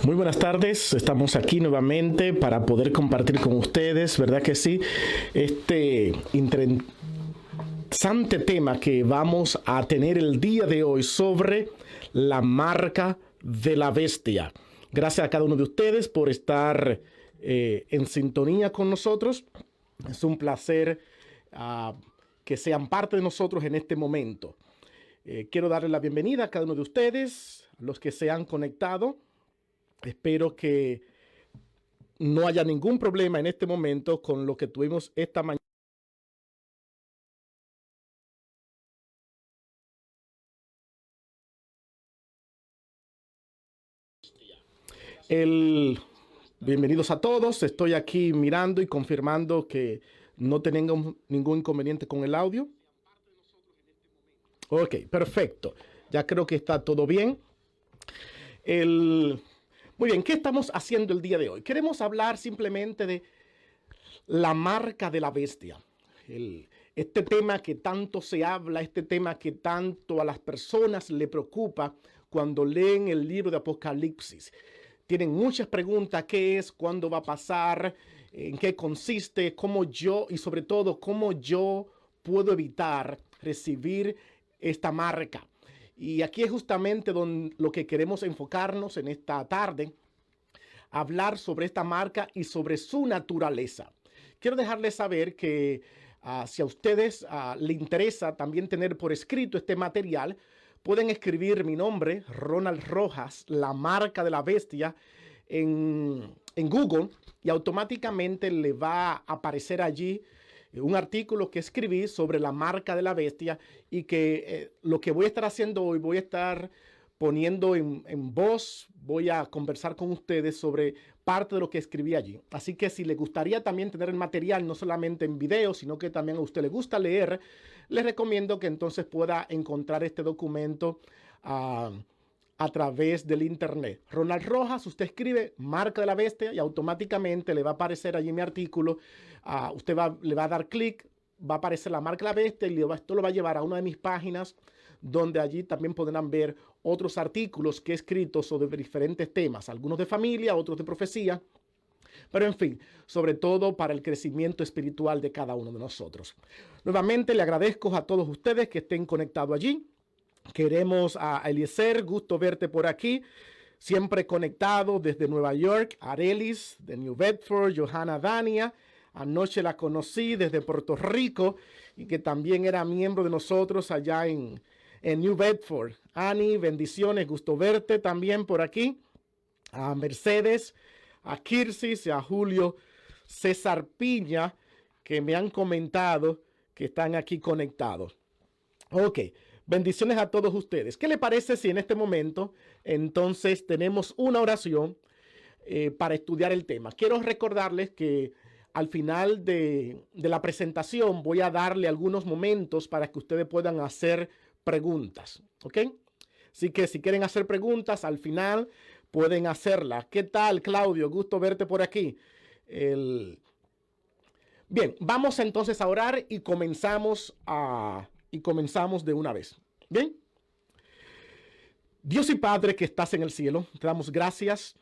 Muy buenas tardes, estamos aquí nuevamente para poder compartir con ustedes, ¿verdad que sí? Este interesante tema que vamos a tener el día de hoy sobre la marca de la bestia. Gracias a cada uno de ustedes por estar en sintonía con nosotros. Es un placer que sean parte de nosotros en este momento. Quiero darle la bienvenida a cada uno de ustedes, los que se han conectado. Espero que no haya ningún problema en este momento con lo que tuvimos esta mañana. Bienvenidos a todos. Estoy aquí mirando y confirmando que no tenemos ningún inconveniente con el audio. Ok, perfecto. Ya creo que está todo bien. Muy bien, ¿qué estamos haciendo el día de hoy? Queremos hablar simplemente de la marca de la bestia. Este tema que tanto se habla, este tema que tanto a las personas le preocupa cuando leen el libro de Apocalipsis. Tienen muchas preguntas: ¿qué es? ¿Cuándo va a pasar? ¿En qué consiste? ¿Cómo yo, y sobre todo, cómo yo puedo evitar recibir esta marca? Y aquí es justamente lo que queremos enfocarnos en esta tarde, hablar sobre esta marca y sobre su naturaleza. Quiero dejarles saber que si a ustedes les interesa también tener por escrito este material, pueden escribir mi nombre, Ronald Rojas, la marca de la bestia, en Google, y automáticamente le va a aparecer allí un artículo que escribí sobre la marca de la bestia, y que lo que voy a estar haciendo hoy, voy a estar poniendo en voz, voy a conversar con ustedes sobre parte de lo que escribí allí. Así que si les gustaría también tener el material, no solamente en video, sino que también a usted le gusta leer, les recomiendo que entonces pueda encontrar este documento a través del internet. Ronald Rojas, usted escribe marca de la bestia y automáticamente le va a aparecer allí mi artículo. Usted le va a dar clic, va a aparecer la marca de la bestia, y esto lo va a llevar a una de mis páginas, donde allí también podrán ver otros artículos que he escrito sobre diferentes temas, algunos de familia, otros de profecía, pero en fin, sobre todo para el crecimiento espiritual de cada uno de nosotros. Nuevamente le agradezco a todos ustedes que estén conectados allí. Queremos a Eliezer, gusto verte por aquí, siempre conectado desde Nueva York. Arelis de New Bedford, Johanna Dania, anoche la conocí desde Puerto Rico, y que también era miembro de nosotros allá en New Bedford. Ani, bendiciones, gusto verte también por aquí. A Mercedes, a Kirsis y a Julio César Piña, que me han comentado que están aquí conectados. Ok, bendiciones a todos ustedes. ¿Qué le parece si en este momento entonces tenemos una oración para estudiar el tema? Quiero recordarles que al final de la presentación voy a darle algunos momentos para que ustedes puedan hacer preguntas, ¿ok? Así que si quieren hacer preguntas, al final pueden hacerlas. ¿Qué tal, Claudio? Gusto verte por aquí. Bien, vamos entonces a orar y comenzamos de una vez. Bien. Dios y Padre que estás en el cielo, te damos gracias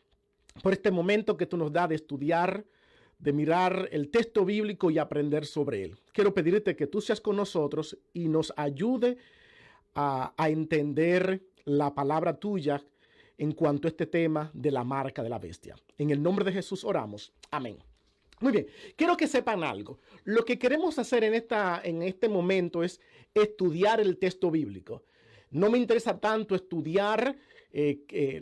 por este momento que tú nos das de estudiar, de mirar el texto bíblico y aprender sobre él. Quiero pedirte que tú seas con nosotros y nos ayude a entender la palabra tuya en cuanto a este tema de la marca de la bestia. En el nombre de Jesús oramos. Amén. Muy bien, quiero que sepan algo. Lo que queremos hacer en este momento es estudiar el texto bíblico. No me interesa tanto estudiar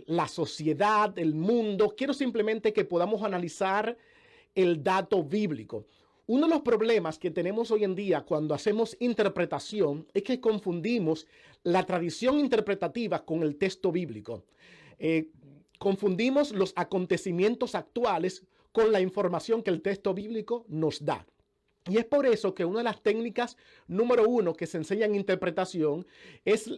la sociedad, el mundo. Quiero simplemente que podamos analizar el dato bíblico. Uno de los problemas que tenemos hoy en día cuando hacemos interpretación es que confundimos la tradición interpretativa con el texto bíblico. Confundimos los acontecimientos actuales con la información que el texto bíblico nos da. Y es por eso que una de las técnicas número uno que se enseña en interpretación es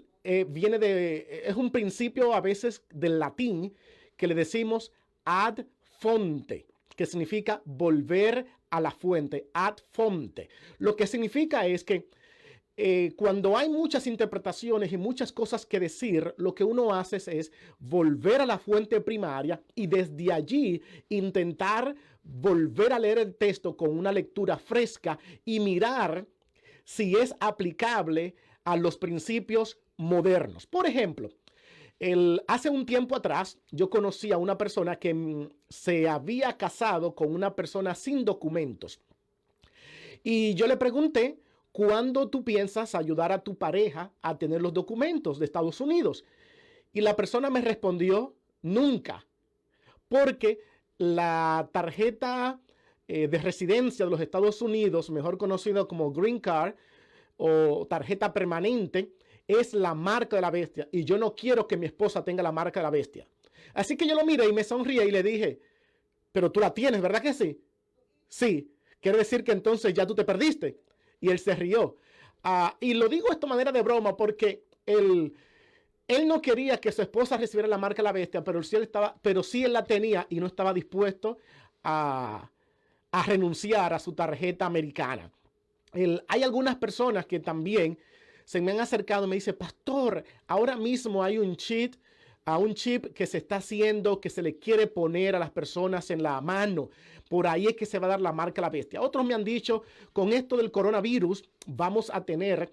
un principio a veces del latín que le decimos ad fonte, que significa volver a la fuente, ad fonte. Lo que significa es que cuando hay muchas interpretaciones y muchas cosas que decir, lo que uno hace es volver a la fuente primaria y desde allí intentar volver a leer el texto con una lectura fresca y mirar si es aplicable a los principios modernos. Por ejemplo, hace un tiempo atrás yo conocí a una persona que se había casado con una persona sin documentos. Y yo le pregunté, ¿cuándo tú piensas ayudar a tu pareja a tener los documentos de Estados Unidos? Y la persona me respondió, nunca, porque la tarjeta de residencia de los Estados Unidos, mejor conocida como Green Card o tarjeta permanente, es la marca de la bestia y yo no quiero que mi esposa tenga la marca de la bestia. Así que yo lo miré y me sonríe y le dije, pero tú la tienes, ¿verdad que sí? Sí, quiere decir que entonces ya tú te perdiste. Y él se rió. Y lo digo de esta manera de broma porque él no quería que su esposa recibiera la marca de la bestia, pero sí él la tenía y no estaba dispuesto a renunciar a su tarjeta americana. Hay algunas personas que también se me han acercado y me dicen, pastor, ahora mismo hay un chip que se está haciendo, que se le quiere poner a las personas en la mano. Por ahí es que se va a dar la marca de la bestia. Otros me han dicho, con esto del coronavirus, vamos a tener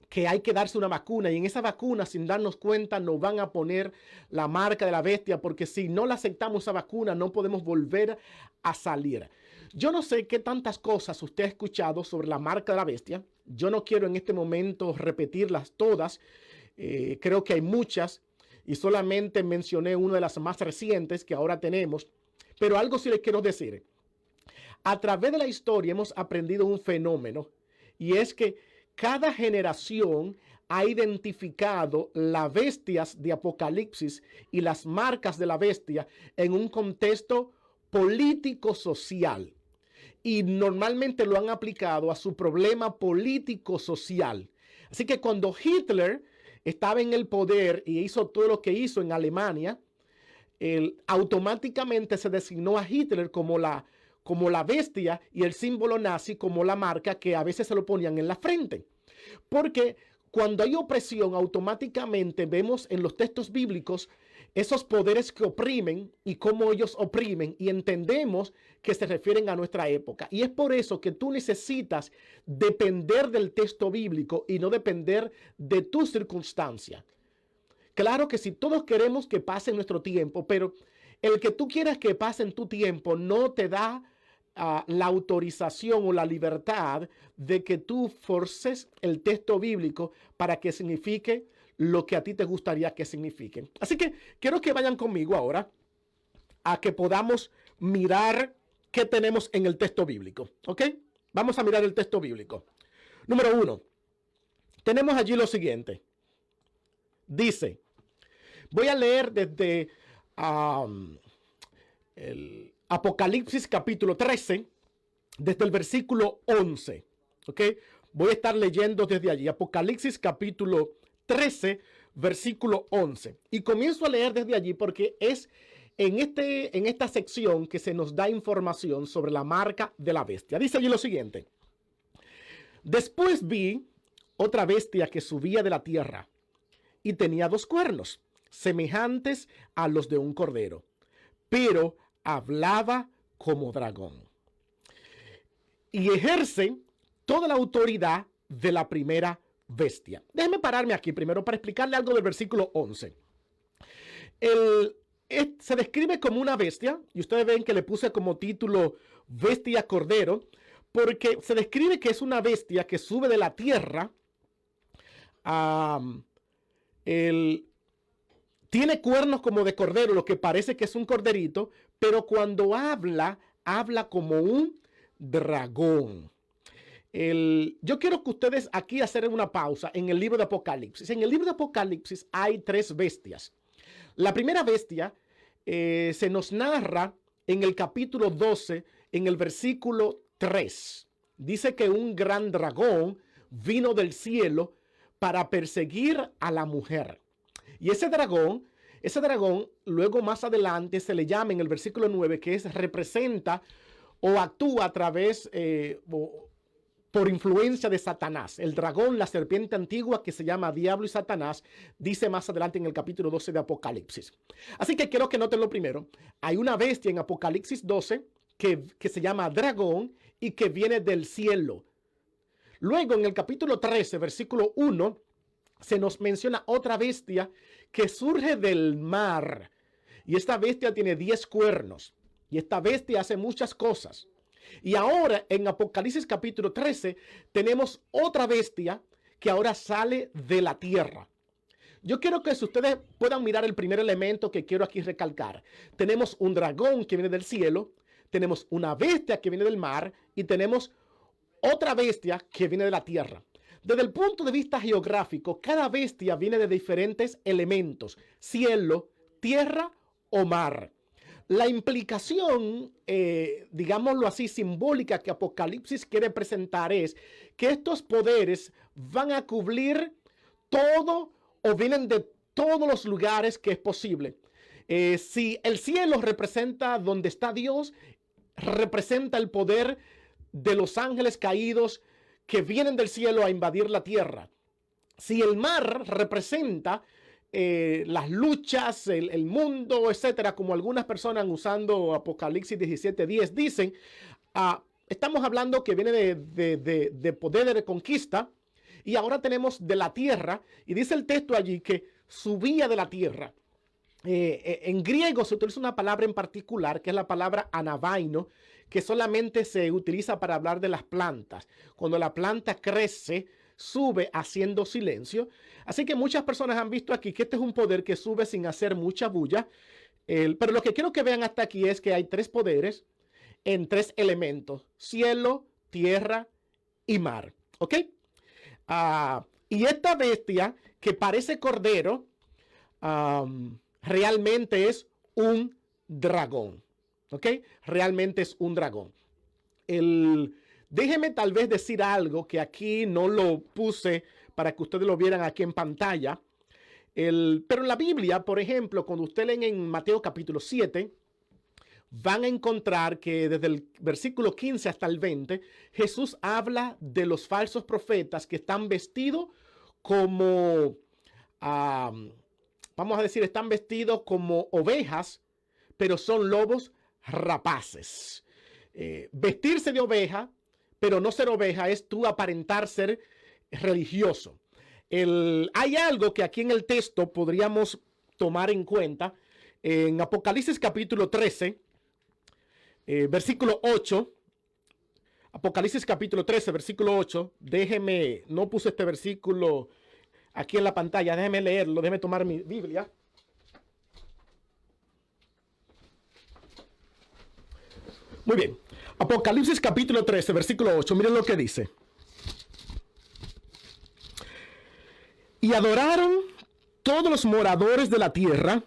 que hay que darse una vacuna y en esa vacuna, sin darnos cuenta, nos van a poner la marca de la bestia, porque si no la aceptamos esa vacuna, no podemos volver a salir. Yo no sé qué tantas cosas usted ha escuchado sobre la marca de la bestia. Yo no quiero en este momento repetirlas todas. Creo que hay muchas y solamente mencioné una de las más recientes que ahora tenemos. Pero algo sí les quiero decir. A través de la historia hemos aprendido un fenómeno y es que cada generación ha identificado las bestias de Apocalipsis y las marcas de la bestia en un contexto político-social. Y normalmente lo han aplicado a su problema político-social. Así que cuando Hitler estaba en el poder y hizo todo lo que hizo en Alemania, automáticamente se designó a Hitler como la bestia y el símbolo nazi como la marca que a veces se lo ponían en la frente. Porque cuando hay opresión, automáticamente vemos en los textos bíblicos esos poderes que oprimen y cómo ellos oprimen y entendemos que se refieren a nuestra época. Y es por eso que tú necesitas depender del texto bíblico y no depender de tu circunstancia. Claro que si todos queremos que pase nuestro tiempo, pero el que tú quieras que pase en tu tiempo no te da la autorización o la libertad de que tú forces el texto bíblico para que signifique lo que a ti te gustaría que signifique. Así que quiero que vayan conmigo ahora a que podamos mirar qué tenemos en el texto bíblico. ¿Ok? Vamos a mirar el texto bíblico. Número 1. Tenemos allí lo siguiente. Dice, voy a leer desde el Apocalipsis capítulo 13, desde el versículo 11. ¿Ok? Voy a estar leyendo desde allí. Apocalipsis capítulo 13, versículo 11. Y comienzo a leer desde allí porque es en esta sección que se nos da información sobre la marca de la bestia. Dice allí lo siguiente. Después vi otra bestia que subía de la tierra y tenía 2 cuernos, semejantes a los de un cordero, pero hablaba como dragón. Y ejerce toda la autoridad de la primera bestia. Déjeme pararme aquí primero para explicarle algo del versículo 11. Se describe como una bestia, y ustedes ven que le puse como título bestia cordero, porque se describe que es una bestia que sube de la tierra. Tiene cuernos como de cordero, lo que parece que es un corderito, pero cuando habla como un dragón. Yo quiero que ustedes aquí hacer una pausa en el libro de Apocalipsis. En el libro de Apocalipsis hay 3 bestias. La primera bestia se nos narra en el capítulo 12, en el versículo 3. Dice que un gran dragón vino del cielo para perseguir a la mujer. Y ese dragón, luego más adelante se le llama en el versículo 9, que representa o actúa a través por influencia de Satanás. El dragón, la serpiente antigua que se llama Diablo y Satanás, dice más adelante en el capítulo 12 de Apocalipsis. Así que quiero que noten lo primero. Hay una bestia en Apocalipsis 12 que se llama dragón y que viene del cielo. Luego en el capítulo 13, versículo 1, se nos menciona otra bestia que surge del mar. Y esta bestia tiene 10 cuernos. Y esta bestia hace muchas cosas. Y ahora en Apocalipsis capítulo 13 tenemos otra bestia que ahora sale de la tierra. Yo quiero que si ustedes puedan mirar el primer elemento que quiero aquí recalcar. Tenemos un dragón que viene del cielo, tenemos una bestia que viene del mar y tenemos otra bestia que viene de la tierra. Desde el punto de vista geográfico, cada bestia viene de diferentes elementos: cielo, tierra o mar. La implicación, digámoslo así, simbólica que Apocalipsis quiere presentar es que estos poderes van a cubrir todo o vienen de todos los lugares que es posible. Si el cielo representa donde está Dios, representa el poder de los ángeles caídos que vienen del cielo a invadir la tierra. Si el mar representa las luchas, el mundo, etcétera, como algunas personas usando Apocalipsis 17:10 dicen, estamos hablando que viene de poder de conquista, y ahora tenemos de la tierra, y dice el texto allí que subía de la tierra. En griego se utiliza una palabra en particular, que es la palabra anabaino, que solamente se utiliza para hablar de las plantas. Cuando la planta crece, sube haciendo silencio. Así que muchas personas han visto aquí que este es un poder que sube sin hacer mucha bulla. Pero lo que quiero que vean hasta aquí es que hay 3 poderes en 3 elementos: cielo, tierra y mar. ¿Ok? Y esta bestia que parece cordero, realmente es un dragón. ¿Ok? Realmente es un dragón. Déjeme tal vez decir algo que aquí no lo puse para que ustedes lo vieran aquí en pantalla. Pero en la Biblia, por ejemplo, cuando ustedes leen en Mateo capítulo 7, van a encontrar que desde el versículo 15 hasta el 20, Jesús habla de los falsos profetas que están vestidos como, vamos a decir, están vestidos como ovejas, pero son lobos rapaces. Vestirse de oveja, pero no ser oveja, es tú aparentar ser religioso. Hay algo que aquí en el texto podríamos tomar en cuenta. En Apocalipsis capítulo 13, versículo 8. Apocalipsis capítulo 13, versículo 8. Déjeme, no puse este versículo aquí en la pantalla, déjeme leerlo, déjeme tomar mi Biblia. Muy bien. Apocalipsis capítulo 13, versículo 8. Miren lo que dice. Y adoraron todos los moradores de la tierra,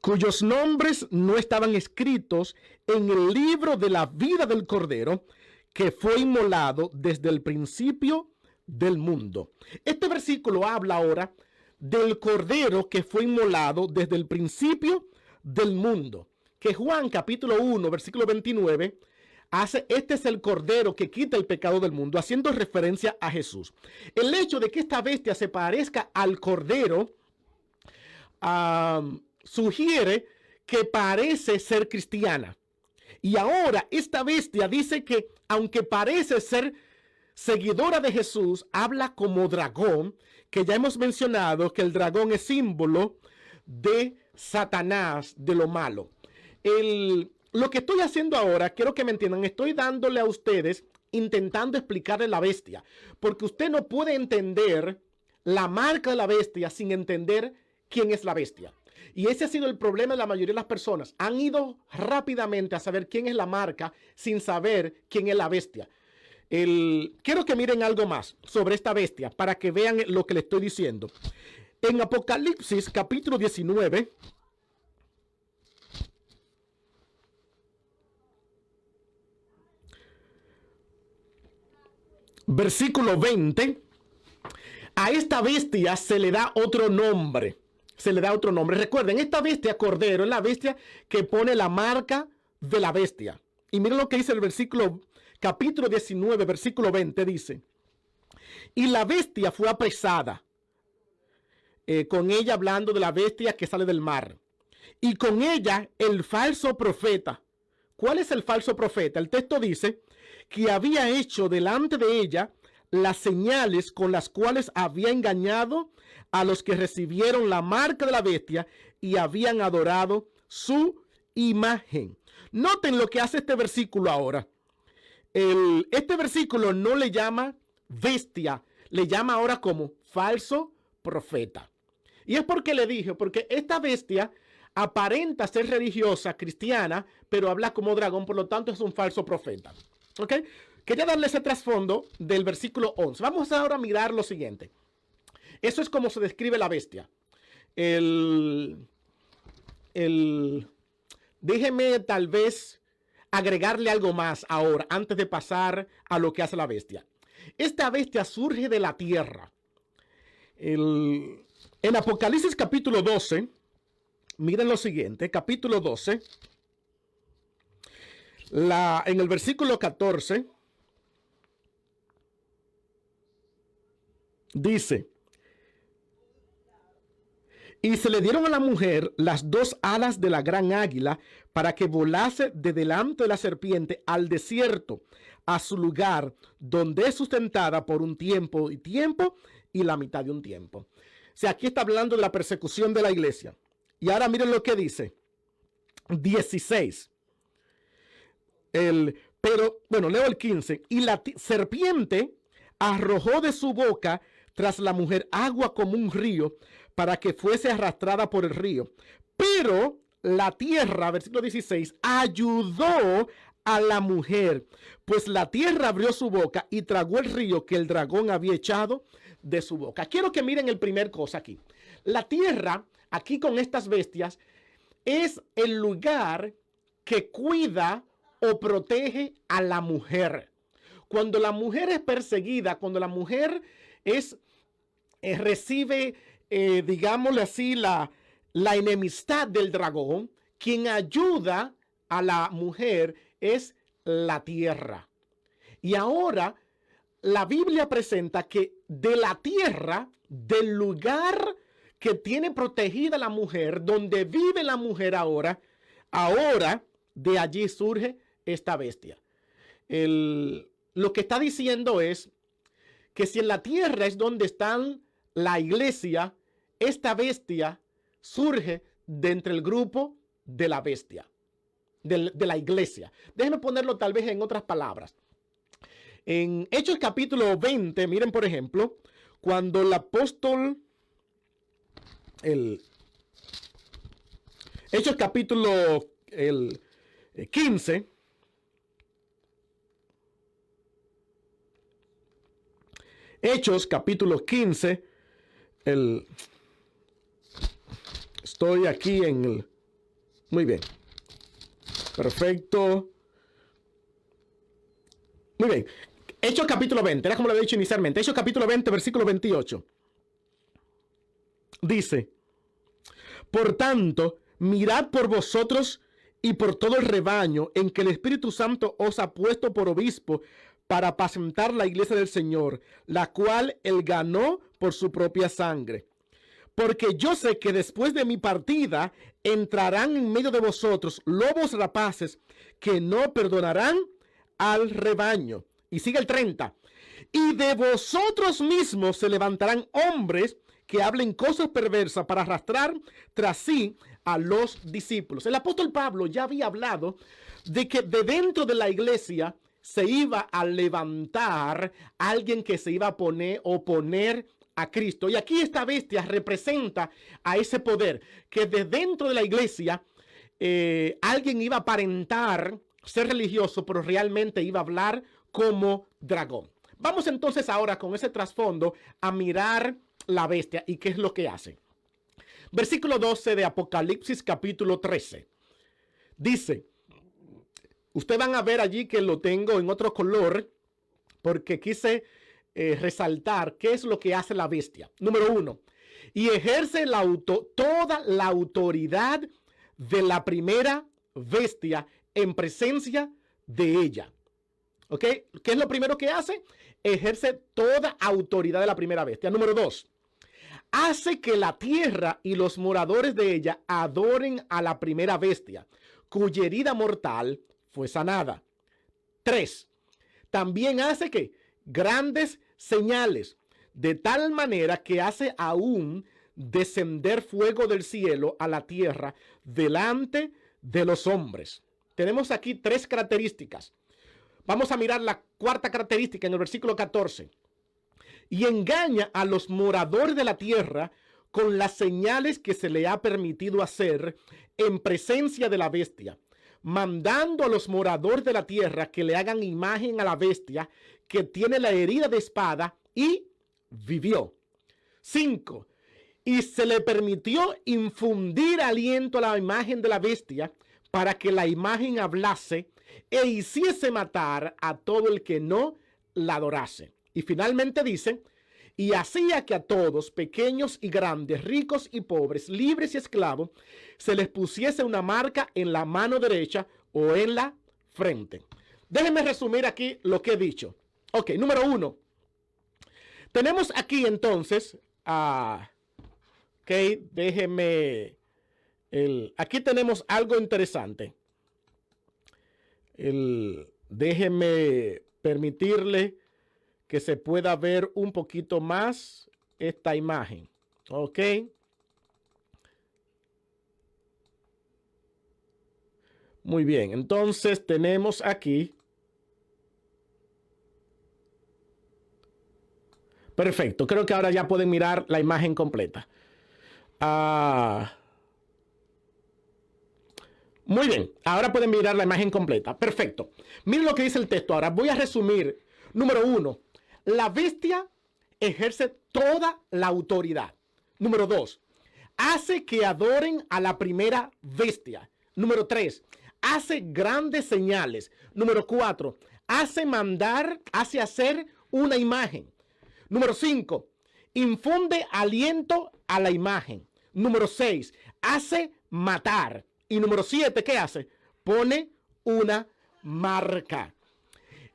cuyos nombres no estaban escritos en el libro de la vida del Cordero, que fue inmolado desde el principio del mundo. Este versículo habla ahora del Cordero que fue inmolado desde el principio del mundo. Que Juan capítulo 1, versículo 29, este es el Cordero que quita el pecado del mundo, haciendo referencia a Jesús. El hecho de que esta bestia se parezca al Cordero sugiere que parece ser cristiana. Y ahora esta bestia dice que aunque parece ser seguidora de Jesús, habla como dragón, que ya hemos mencionado que el dragón es símbolo de Satanás, de lo malo. Lo que estoy haciendo ahora, quiero que me entiendan, estoy dándole a ustedes, intentando explicarle la bestia, porque usted no puede entender la marca de la bestia sin entender quién es la bestia. Y ese ha sido el problema de la mayoría de las personas. Han ido rápidamente a saber quién es la marca sin saber quién es la bestia. Quiero que miren algo más sobre esta bestia para que vean lo que le estoy diciendo. En Apocalipsis capítulo 19, versículo 20, a esta bestia se le da otro nombre. Recuerden, esta bestia, Cordero, es la bestia que pone la marca de la bestia. Y miren lo que dice el versículo capítulo 19, versículo 20, dice: y la bestia fue apresada, con ella hablando de la bestia que sale del mar, y con ella el falso profeta. ¿Cuál es el falso profeta? El texto dice que había hecho delante de ella las señales con las cuales había engañado a los que recibieron la marca de la bestia y habían adorado su imagen. Noten lo que hace este versículo ahora. Este versículo no le llama bestia, le llama ahora como falso profeta. Y es porque le dije, porque esta bestia aparenta ser religiosa, cristiana, pero habla como dragón, por lo tanto es un falso profeta. ¿Ok? Quería darle ese trasfondo del versículo 11. Vamos ahora a mirar lo siguiente. Eso es como se describe la bestia. Déjeme tal vez agregarle algo más ahora, antes de pasar a lo que hace la bestia. Esta bestia surge de la tierra. En Apocalipsis capítulo 12, miren lo siguiente, capítulo 12, en el versículo 14, dice: y se le dieron a la mujer las dos alas de la gran águila para que volase de delante de la serpiente al desierto, a su lugar, donde es sustentada por un tiempo y la mitad de un tiempo. O sea, aquí está hablando de la persecución de la iglesia. Y ahora miren lo que dice. 16. Leo el 15. Y la serpiente arrojó de su boca tras la mujer agua como un río, para que fuese arrastrada por el río. Pero la tierra, versículo 16, ayudó a la mujer, pues la tierra abrió su boca y tragó el río que el dragón había echado de su boca. Quiero que miren el primer cosa aquí. La tierra, aquí con estas bestias, es el lugar que cuida o protege a la mujer. Cuando la mujer es perseguida, cuando la mujer recibe, digámosle así, la enemistad del dragón, quien ayuda a la mujer es la tierra. Y ahora la Biblia presenta que de la tierra, del lugar que tiene protegida la mujer, donde vive la mujer ahora de allí surge esta bestia. Lo que está diciendo es que si en la tierra es donde están la iglesia, esta bestia surge de entre el grupo de la bestia, de la iglesia. Déjenme ponerlo tal vez en otras palabras. En Hechos capítulo 20, miren por ejemplo, cuando el apóstol, Hechos capítulo 15, Hechos capítulo 15, estoy aquí muy bien, perfecto, muy bien. Hechos capítulo 20, era como lo había dicho inicialmente. Hechos capítulo 20, versículo 28. Dice: por tanto, mirad por vosotros y por todo el rebaño en que el Espíritu Santo os ha puesto por obispo para apacentar la iglesia del Señor, la cual él ganó por su propia sangre. Porque yo sé que después de mi partida entrarán en medio de vosotros lobos rapaces que no perdonarán al rebaño. Y sigue el 30. Y de vosotros mismos se levantarán hombres que hablen cosas perversas para arrastrar tras sí a los discípulos. El apóstol Pablo ya había hablado de que de dentro de la iglesia se iba a levantar alguien que se iba a oponer a Cristo. Y aquí esta bestia representa a ese poder, que de dentro de la iglesia alguien iba a aparentar ser religioso, pero realmente iba a hablar como dragón. Vamos entonces ahora con ese trasfondo a mirar la bestia y qué es lo que hace. Versículo 12 de Apocalipsis capítulo 13. Dice, ustedes van a ver allí que lo tengo en otro color porque quise resaltar qué es lo que hace la bestia. Número 1. Y ejerce toda la autoridad de la primera bestia en presencia de ella. ¿Ok? ¿Qué es lo primero que hace? Ejerce toda autoridad de la primera bestia. Número 2. Hace que la tierra y los moradores de ella adoren a la primera bestia, cuya herida mortal fue sanada. 3. También hace que grandes señales, de tal manera que hace aún descender fuego del cielo a la tierra delante de los hombres. Tenemos aquí 3 características. Vamos a mirar la cuarta característica en el versículo 14. Y engaña a los moradores de la tierra con las señales que se le ha permitido hacer en presencia de la bestia, mandando a los moradores de la tierra que le hagan imagen a la bestia que tiene la herida de espada y vivió. 5. Y se le permitió infundir aliento a la imagen de la bestia para que la imagen hablase e hiciese matar a todo el que no la adorase. Y finalmente dice, y hacía que a todos, pequeños y grandes, ricos y pobres, libres y esclavos, se les pusiese una marca en la mano derecha o en la frente. Déjenme resumir aquí lo que he dicho. Ok, número 1. Tenemos aquí entonces, ok, déjenme, aquí tenemos algo interesante. Déjenme permitirle que se pueda ver un poquito más esta imagen. Ok. Muy bien, entonces tenemos aquí. Perfecto, creo que ahora ya pueden mirar la imagen completa. Muy bien, ahora pueden mirar la imagen completa. Perfecto. Miren lo que dice el texto. Ahora voy a resumir. Número 1. La bestia ejerce toda la autoridad. Número 2. Hace que adoren a la primera bestia. Número 3. Hace grandes señales. Número 4. Hace hacer una imagen. Número 5. Infunde aliento a la imagen. Número 6. Hace matar. Y número 7, ¿qué hace? Pone una marca.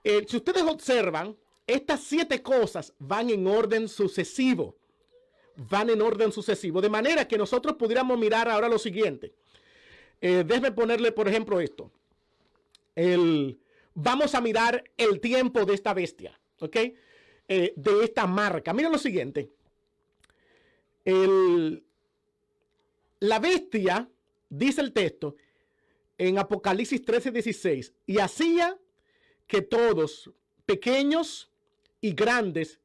Si ustedes observan, estas 7 cosas van en orden sucesivo. Van en orden sucesivo. De manera que nosotros pudiéramos mirar ahora lo siguiente. Déjeme ponerle, por ejemplo, esto. Vamos a mirar el tiempo de esta bestia. ¿Ok? De esta marca. Miren lo siguiente. La bestia, dice el texto, en Apocalipsis 13:16, y hacía que todos, pequeños y grandes,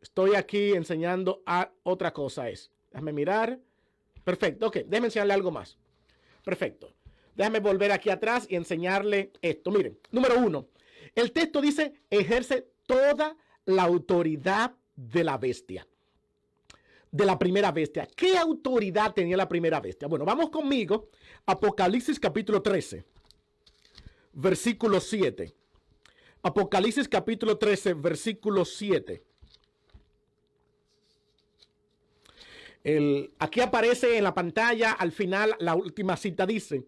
estoy aquí enseñando a otra cosa. Déjame mirar. Perfecto, ok, déjame enseñarle algo más. Perfecto. Déjame volver aquí atrás y enseñarle esto. Miren, número 1, el texto dice, ejerce toda la autoridad de la bestia. De la primera bestia. ¿Qué autoridad tenía la primera bestia? Bueno, vamos conmigo. Apocalipsis capítulo 13, versículo 7. Apocalipsis capítulo 13, versículo 7. Aquí aparece en la pantalla, al final, la última cita dice,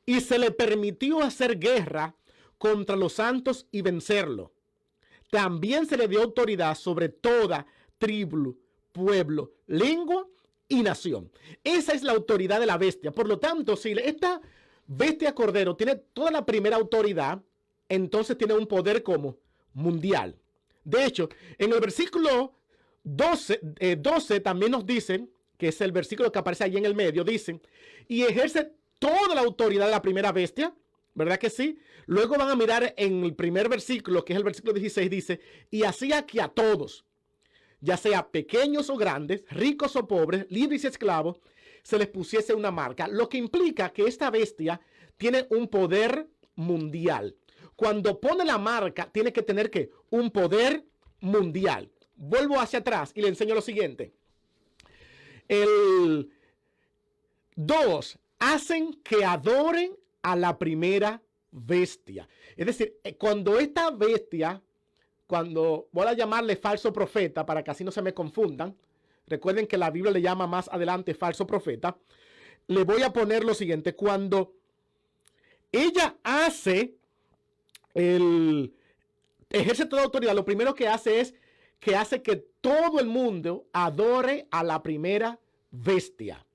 y se le permitió hacer guerra contra los santos y vencerlo. También se le dio autoridad sobre toda tribu, pueblo, lengua y nación. Esa es la autoridad de la bestia. Por lo tanto, si esta bestia cordero tiene toda la primera autoridad, entonces tiene un poder como mundial. De hecho, en el versículo 12 también nos dicen, que es el versículo que aparece ahí en el medio, dicen, y ejerce toda la autoridad de la primera bestia, ¿verdad que sí? Luego van a mirar en el primer versículo, que es el versículo 16, dice, y hacía que a todos, ya sea pequeños o grandes, ricos o pobres, libres y esclavos, se les pusiese una marca, lo que implica que esta bestia tiene un poder mundial. Cuando pone la marca, tiene que tener ¿qué? Un poder mundial. Vuelvo hacia atrás y le enseño lo siguiente. 2. Hacen que adoren a la primera bestia. Es decir, cuando esta bestia, cuando voy a llamarle falso profeta, para que así no se me confundan, recuerden que la Biblia le llama más adelante falso profeta, le voy a poner lo siguiente. Cuando ella ejerce toda autoridad. Lo primero que hace es que hace que todo el mundo adore a la primera bestia.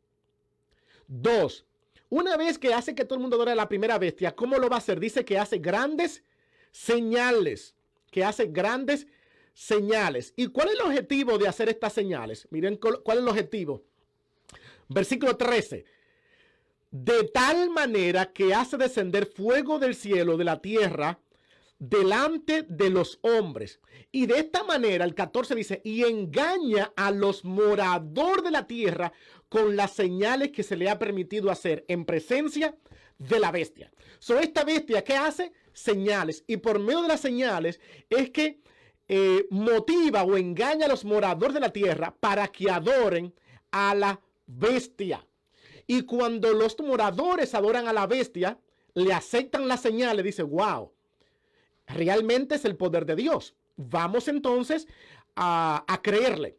2, una vez que hace que todo el mundo adore a la primera bestia, ¿cómo lo va a hacer? Dice que hace grandes señales, ¿Y cuál es el objetivo de hacer estas señales? Miren cuál es el objetivo. Versículo 13. De tal manera que hace descender fuego del cielo, de la tierra, delante de los hombres. Y de esta manera, el 14 dice, y engaña a los moradores de la tierra con las señales que se le ha permitido hacer en presencia de la bestia. Esta bestia, ¿qué hace? Señales. Y por medio de las señales es que motiva o engaña a los moradores de la tierra para que adoren a la bestia. Y cuando los moradores adoran a la bestia, le aceptan las señales, dice, wow, realmente es el poder de Dios. Vamos entonces a creerle.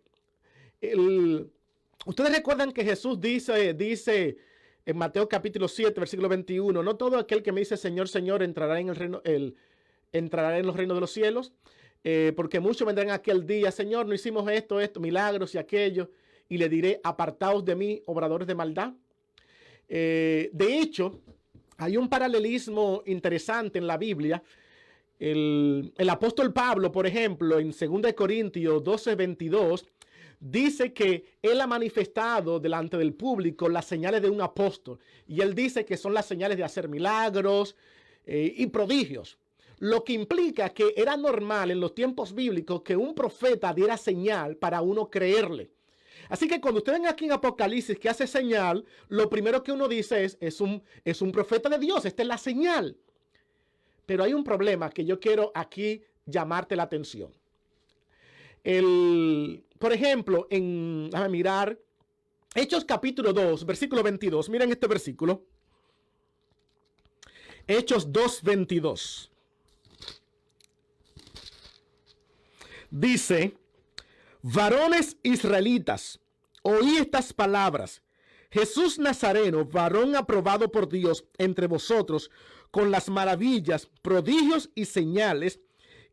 Ustedes recuerdan que Jesús dice en Mateo capítulo 7, versículo 21, no todo aquel que me dice Señor, Señor, entrará en los reinos de los cielos, porque muchos vendrán aquel día, Señor, no hicimos esto, milagros y aquello, y le diré, apartaos de mí, obradores de maldad. De hecho, hay un paralelismo interesante en la Biblia. El apóstol Pablo, por ejemplo, en 2 Corintios 12, 22, dice que él ha manifestado delante del público las señales de un apóstol. Y él dice que son las señales de hacer milagros y prodigios. Lo que implica que era normal en los tiempos bíblicos que un profeta diera señal para uno creerle. Así que cuando ustedes ven aquí en Apocalipsis que hace señal, lo primero que uno dice es un profeta de Dios. Esta es la señal. Pero hay un problema que yo quiero aquí llamarte la atención. Por ejemplo, déjame mirar, Hechos capítulo 2, versículo 22. Miren este versículo. Hechos 2, 22. Dice, varones israelitas, oí estas palabras. Jesús Nazareno, varón aprobado por Dios entre vosotros, con las maravillas, prodigios y señales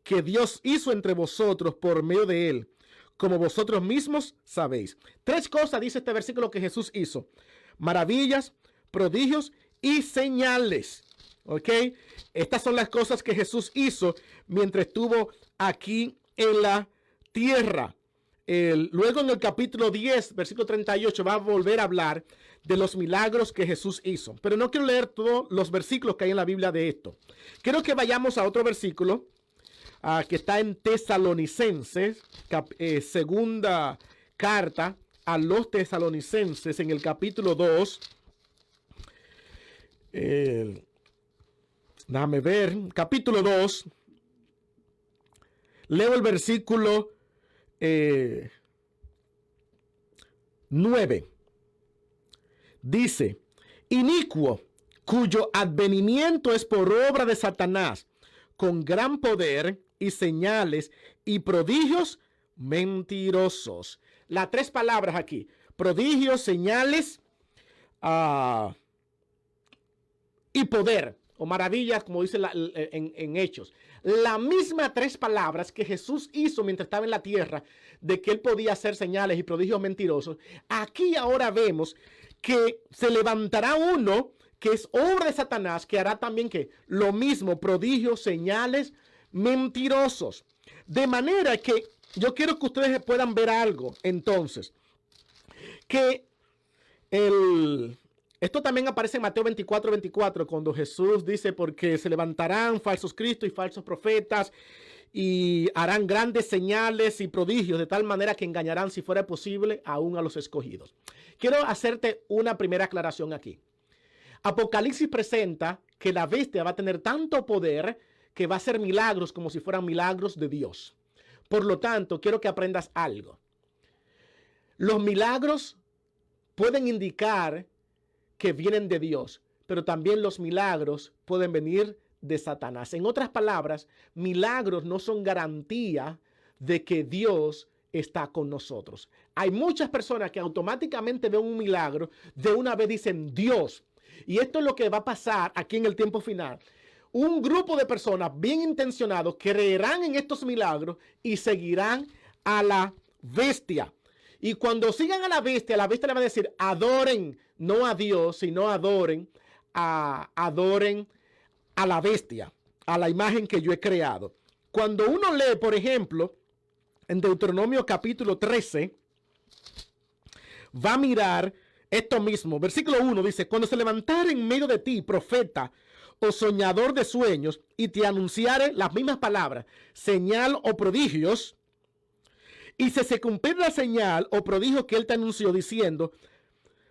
que Dios hizo entre vosotros por medio de él, como vosotros mismos sabéis. 3 cosas dice este versículo que Jesús hizo: maravillas, prodigios y señales. ¿Ok? Estas son las cosas que Jesús hizo mientras estuvo aquí en la tierra. Luego en el capítulo 10, versículo 38, va a volver a hablar de los milagros que Jesús hizo. Pero no quiero leer todos los versículos que hay en la Biblia de esto. Quiero que vayamos a otro versículo que está en Tesalonicenses, segunda carta a los Tesalonicenses, en el capítulo 2. Déjame ver, capítulo 2. Leo el versículo 9. Dice, inicuo, cuyo advenimiento es por obra de Satanás, con gran poder y señales y prodigios mentirosos. Las 3 palabras aquí: prodigios, señales y poder, o maravillas, como dice en Hechos. La misma 3 palabras que Jesús hizo mientras estaba en la tierra, de que él podía hacer señales y prodigios mentirosos. Aquí ahora vemos que se levantará uno que es obra de Satanás, que hará también que lo mismo, prodigios, señales, mentirosos. De manera que yo quiero que ustedes puedan ver algo entonces, que esto también aparece en Mateo 24, 24, cuando Jesús dice, porque se levantarán falsos cristos y falsos profetas y harán grandes señales y prodigios, de tal manera que engañarán, si fuera posible, aún a los escogidos. Quiero hacerte una primera aclaración aquí. Apocalipsis presenta que la bestia va a tener tanto poder que va a hacer milagros como si fueran milagros de Dios. Por lo tanto, quiero que aprendas algo. Los milagros pueden indicar que vienen de Dios, pero también los milagros pueden venir de Satanás. En otras palabras, milagros no son garantía de que Dios está con nosotros. Hay muchas personas que automáticamente ven un milagro, de una vez dicen Dios. Y esto es lo que va a pasar aquí en el tiempo final. Un grupo de personas bien intencionados creerán en estos milagros y seguirán a la bestia. Y cuando sigan a la bestia le va a decir, adoren no a Dios, sino adoren a la bestia, a la imagen que yo he creado. Cuando uno lee, por ejemplo, en Deuteronomio capítulo 13, va a mirar esto mismo. Versículo 1 dice, cuando se levantare en medio de ti profeta o soñador de sueños y te anunciare las mismas palabras, señal o prodigios, y se cumpliera la señal o prodigio que él te anunció diciendo,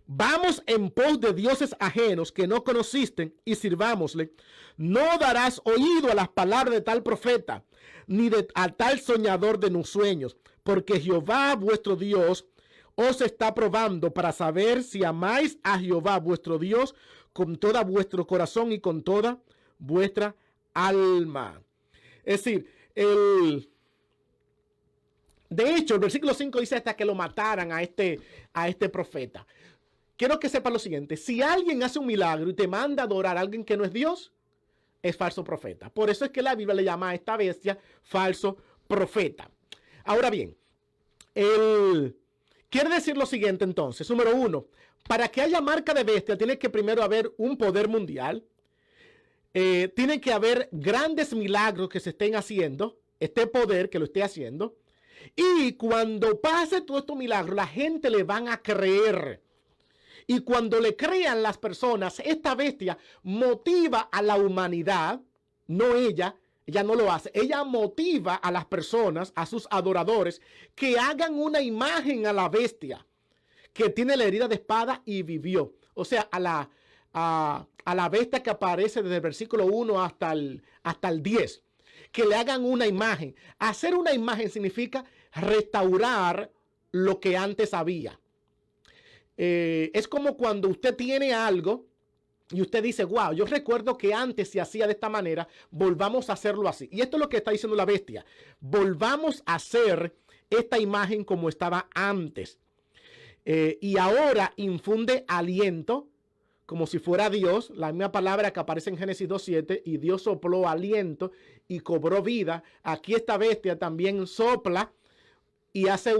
vamos en pos de dioses ajenos que no conociste y sirvámosle, no darás oído a las palabras de tal profeta, ni a tal soñador de los sueños, porque Jehová vuestro Dios os está probando para saber si amáis a Jehová vuestro Dios con todo vuestro corazón y con toda vuestra alma. Es decir, de hecho, el versículo 5 dice hasta que lo mataran a este profeta. Quiero que sepa lo siguiente, si alguien hace un milagro y te manda a adorar a alguien que no es Dios, es falso profeta. Por eso es que la Biblia le llama a esta bestia falso profeta. Ahora bien, quiere decir lo siguiente entonces. Número 1, para que haya marca de bestia tiene que primero haber un poder mundial. Tiene que haber grandes milagros que se estén haciendo, este poder que lo esté haciendo. Y cuando pase todo estos milagros, la gente le van a creer. Y cuando le crean las personas, esta bestia motiva a la humanidad, no ella no lo hace. Ella motiva a las personas, a sus adoradores, que hagan una imagen a la bestia que tiene la herida de espada y vivió. O sea, a la bestia que aparece desde el versículo 1 hasta el 10. Que le hagan una imagen. Hacer una imagen significa restaurar lo que antes había. Es como cuando usted tiene algo y usted dice, wow, yo recuerdo que antes se hacía de esta manera, volvamos a hacerlo así. Y esto es lo que está diciendo la bestia. Volvamos a hacer esta imagen como estaba antes. Y ahora infunde aliento, como si fuera Dios, la misma palabra que aparece en Génesis 2:7, y Dios sopló aliento y cobró vida. Aquí esta bestia también sopla y hace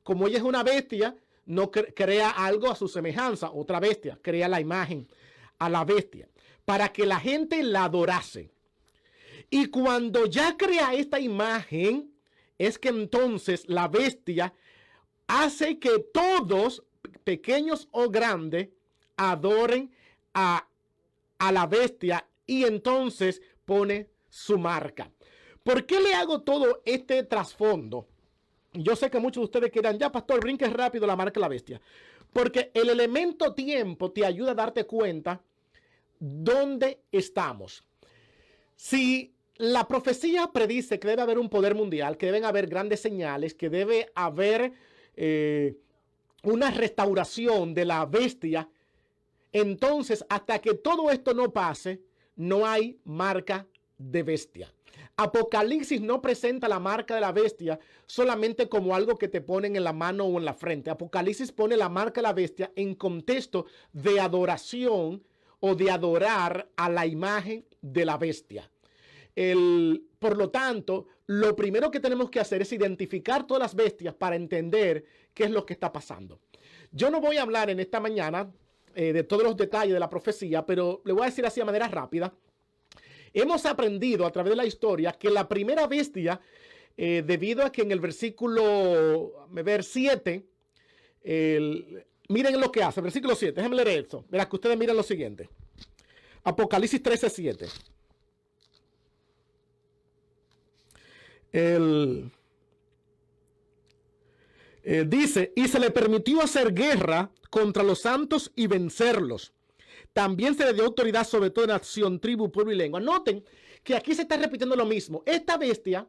como ella es una bestia, no crea algo a su semejanza, otra bestia, crea la imagen a la bestia, para que la gente la adorase. Y cuando ya crea esta imagen, es que entonces la bestia hace que todos, pequeños o grandes, adoren a la bestia y entonces pone su marca. ¿Por qué le hago todo este trasfondo? Yo sé que muchos de ustedes quieran, ya pastor, brinque rápido la marca de la bestia. Porque el elemento tiempo te ayuda a darte cuenta dónde estamos. Si la profecía predice que debe haber un poder mundial, que deben haber grandes señales, que debe haber una restauración de la bestia, entonces hasta que todo esto no pase, no hay marca de bestia. Apocalipsis no presenta la marca de la bestia solamente como algo que te ponen en la mano o en la frente. Apocalipsis pone la marca de la bestia en contexto de adoración o de adorar a la imagen de la bestia. Por lo tanto, lo primero que tenemos que hacer es identificar todas las bestias para entender qué es lo que está pasando. Yo no voy a hablar en esta mañana de todos los detalles de la profecía, pero le voy a decir así de manera rápida. Hemos aprendido a través de la historia que la primera bestia, debido a que en el versículo 7, miren lo que hace, versículo 7, déjenme leer esto. Verá que ustedes miren lo siguiente. Apocalipsis 13:7. Dice, y se le permitió hacer guerra contra los santos y vencerlos. También se le dio autoridad sobre toda nación, tribu, pueblo y lengua. Noten que aquí se está repitiendo lo mismo. Esta bestia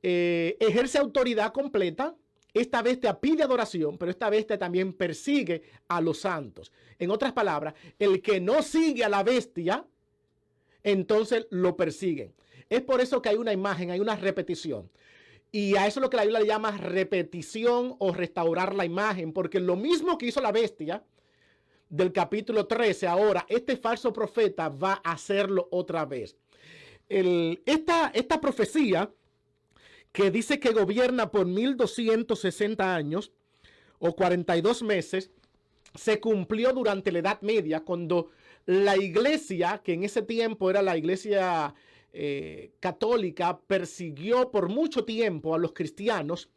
ejerce autoridad completa. Esta bestia pide adoración, pero esta bestia también persigue a los santos. En otras palabras, el que no sigue a la bestia, entonces lo persiguen. Es por eso que hay una imagen, hay una repetición. Y a eso es lo que la Biblia le llama repetición o restaurar la imagen, porque lo mismo que hizo la bestia, del capítulo 13. Ahora, este falso profeta va a hacerlo otra vez. Esta profecía que dice que gobierna por 1260 años o 42 meses, se cumplió durante la Edad Media, cuando la iglesia, que en ese tiempo era la iglesia católica, persiguió por mucho tiempo a los cristianos,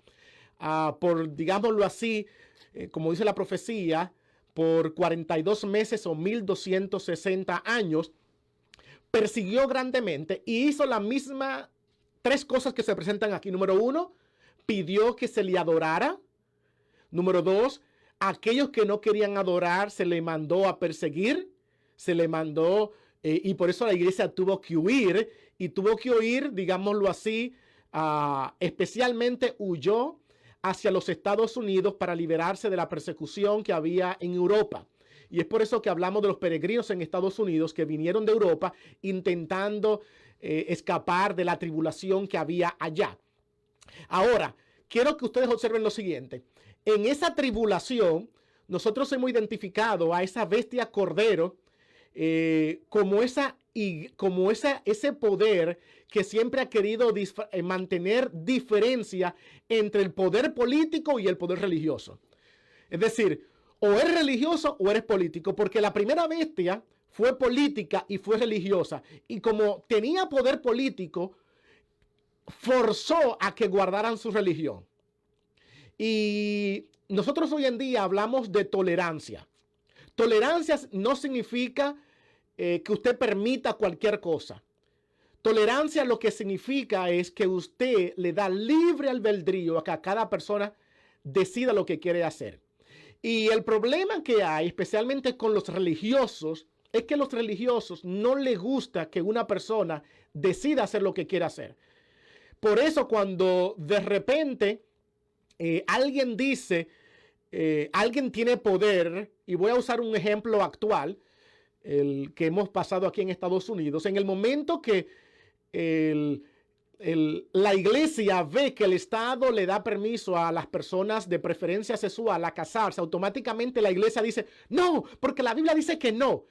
por, digámoslo así, como dice la profecía, por 42 meses o 1260 años, persiguió grandemente y hizo la misma, tres cosas que se presentan aquí. Número uno, pidió que se le adorara. Número dos, aquellos que no querían adorar se le mandó a perseguir, se le mandó, y por eso la iglesia tuvo que huir, y tuvo que huir, digámoslo así, especialmente huyó hacia los Estados Unidos para liberarse de la persecución que había en Europa. Y es por eso que hablamos de los peregrinos en Estados Unidos que vinieron de Europa intentando escapar de la tribulación que había allá. Ahora, quiero que ustedes observen lo siguiente. En esa tribulación, nosotros hemos identificado a esa bestia cordero como ese poder que siempre ha querido mantener diferencia entre el poder político y el poder religioso. Es decir, o eres religioso o eres político, porque la primera bestia fue política y fue religiosa. Y como tenía poder político, forzó a que guardaran su religión. Y nosotros hoy en día hablamos de tolerancia. Tolerancia no significa que usted permita cualquier cosa. Tolerancia lo que significa es que usted le da libre albedrío a que cada persona decida lo que quiere hacer. Y el problema que hay, especialmente con los religiosos, es que a los religiosos no les gusta que una persona decida hacer lo que quiere hacer. Por eso cuando de repente alguien dice, alguien tiene poder, y voy a usar un ejemplo actual, el que hemos pasado aquí en Estados Unidos, en el momento que la iglesia ve que el Estado le da permiso a las personas de preferencia sexual a casarse, automáticamente la iglesia dice, no, porque la Biblia dice que no.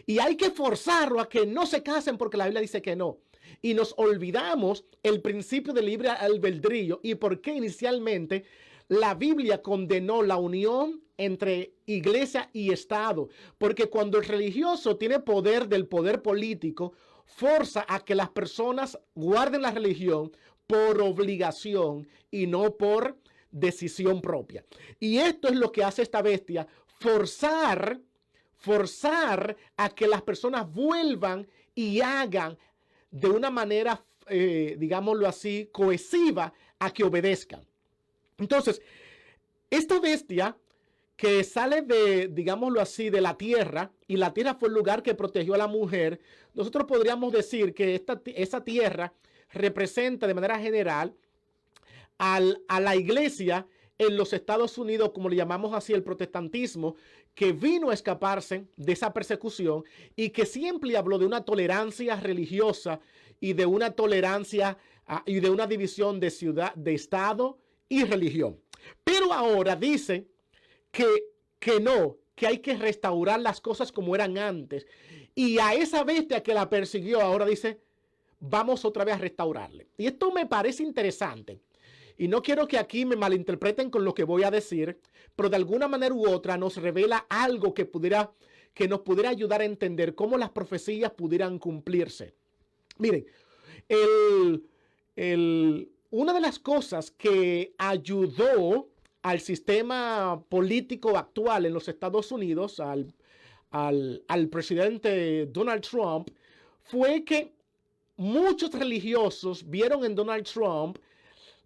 Y hay que forzarlo a que no se casen porque la Biblia dice que no. Y nos olvidamos el principio de libre albedrío y por qué inicialmente la Biblia condenó la unión entre iglesia y Estado. Porque cuando el religioso tiene poder del poder político, forza a que las personas guarden la religión por obligación y no por decisión propia. Y esto es lo que hace esta bestia, forzar a que las personas vuelvan y hagan de una manera, digámoslo así, cohesiva a que obedezcan. Entonces, esta bestia que sale de, digámoslo así, de la tierra, y la tierra fue el lugar que protegió a la mujer, nosotros podríamos decir que esa tierra representa de manera general a la iglesia en los Estados Unidos, como le llamamos así, el protestantismo, que vino a escaparse de esa persecución y que siempre habló de una tolerancia religiosa y de una tolerancia y de una división de ciudad, de Estado y religión. Pero ahora dice que no, que hay que restaurar las cosas como eran antes. Y a esa bestia que la persiguió ahora dice, vamos otra vez a restaurarle. Y esto me parece interesante. Y no quiero que aquí me malinterpreten con lo que voy a decir, pero de alguna manera u otra nos revela algo que nos pudiera ayudar a entender cómo las profecías pudieran cumplirse. Miren, una de las cosas que ayudó al sistema político actual en los Estados Unidos, al presidente Donald Trump, fue que muchos religiosos vieron en Donald Trump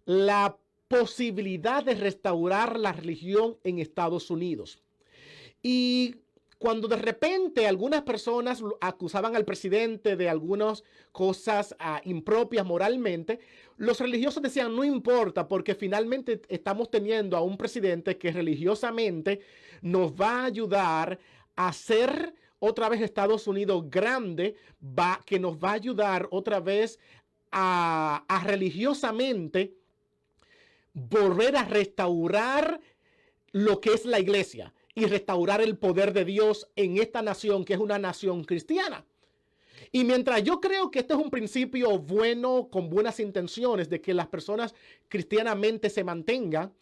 la posibilidad de restaurar la religión en Estados Unidos. Y cuando de repente algunas personas acusaban al presidente de algunas cosas impropias moralmente, los religiosos decían, no importa, porque finalmente estamos teniendo a un presidente que religiosamente nos va a ayudar a hacer otra vez Estados Unidos grande, que nos va a ayudar otra vez a religiosamente volver a restaurar lo que es la iglesia. y restaurar el poder de Dios en esta nación, que es una nación cristiana. Y mientras yo creo que este es un principio bueno, con buenas intenciones, de que las personas cristianamente se mantengan,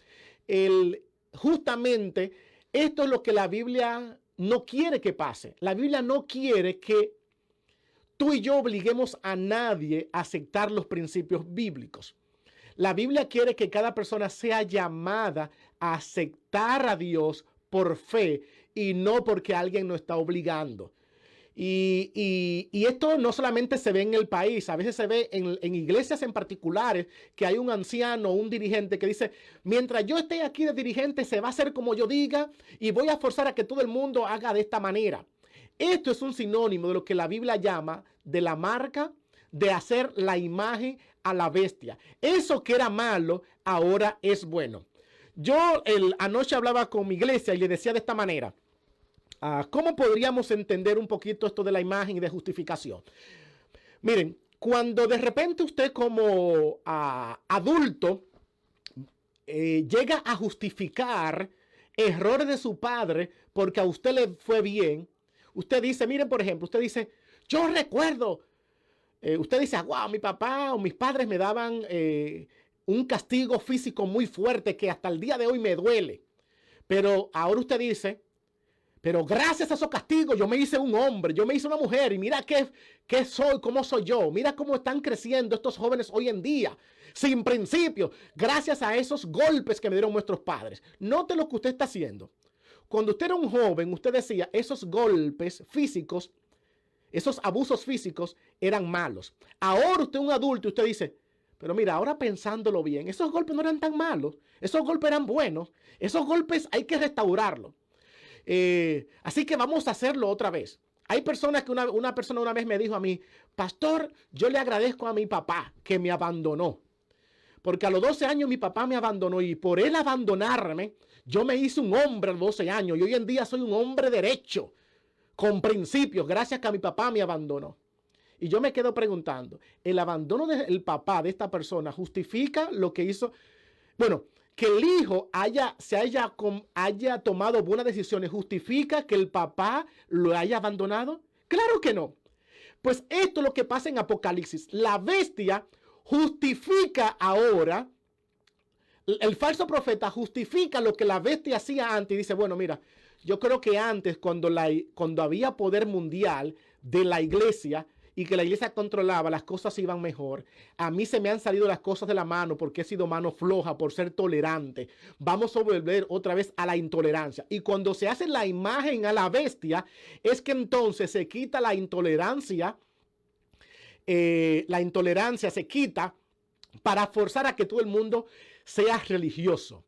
justamente esto es lo que la Biblia no quiere que pase. La Biblia no quiere que tú y yo obliguemos a nadie a aceptar los principios bíblicos. La Biblia quiere que cada persona sea llamada a aceptar a Dios por fe y no porque alguien nos está obligando. Y esto no solamente se ve en el país, a veces se ve en iglesias en particulares, que hay un anciano, un dirigente que dice, mientras yo esté aquí de dirigente se va a hacer como yo diga y voy a forzar a que todo el mundo haga de esta manera. Esto es un sinónimo de lo que la Biblia llama de la marca, de hacer la imagen a la bestia. Eso que era malo, ahora es bueno. Yo anoche hablaba con mi iglesia y le decía de esta manera, ¿cómo podríamos entender un poquito esto de la imagen y de justificación? Miren, cuando de repente usted como adulto llega a justificar errores de su padre porque a usted le fue bien, usted dice, miren, por ejemplo, usted dice, yo recuerdo, usted dice, wow, mi papá o mis padres me daban un castigo físico muy fuerte que hasta el día de hoy me duele. Pero ahora usted dice, pero gracias a esos castigos yo me hice un hombre, yo me hice una mujer y mira qué soy, cómo soy yo. Mira cómo están creciendo estos jóvenes hoy en día, sin principios, gracias a esos golpes que me dieron nuestros padres. Note lo que usted está haciendo. Cuando usted era un joven, usted decía, esos golpes físicos, esos abusos físicos eran malos. Ahora usted es un adulto y usted dice, pero mira, ahora pensándolo bien, esos golpes no eran tan malos, esos golpes eran buenos, esos golpes hay que restaurarlos. Así que vamos a hacerlo otra vez. Hay personas que una persona una vez me dijo a mí, pastor, yo le agradezco a mi papá que me abandonó. Porque a los 12 años mi papá me abandonó y por él abandonarme, yo me hice un hombre a los 12 años y hoy en día soy un hombre derecho, con principios, gracias a que mi papá me abandonó. Y yo me quedo preguntando, ¿el abandono del papá de esta persona justifica lo que hizo? Bueno, que el hijo se haya tomado buenas decisiones, ¿justifica que el papá lo haya abandonado? Claro que no. Pues esto es lo que pasa en Apocalipsis. La bestia justifica ahora, el falso profeta justifica lo que la bestia hacía antes y dice, bueno, mira, yo creo que antes cuando había poder mundial de la iglesia, y que la iglesia controlaba, las cosas iban mejor. A mí se me han salido las cosas de la mano porque he sido mano floja por ser tolerante. Vamos a volver otra vez a la intolerancia. Y cuando se hace la imagen a la bestia, es que entonces se quita la intolerancia. La intolerancia se quita para forzar a que todo el mundo sea religioso.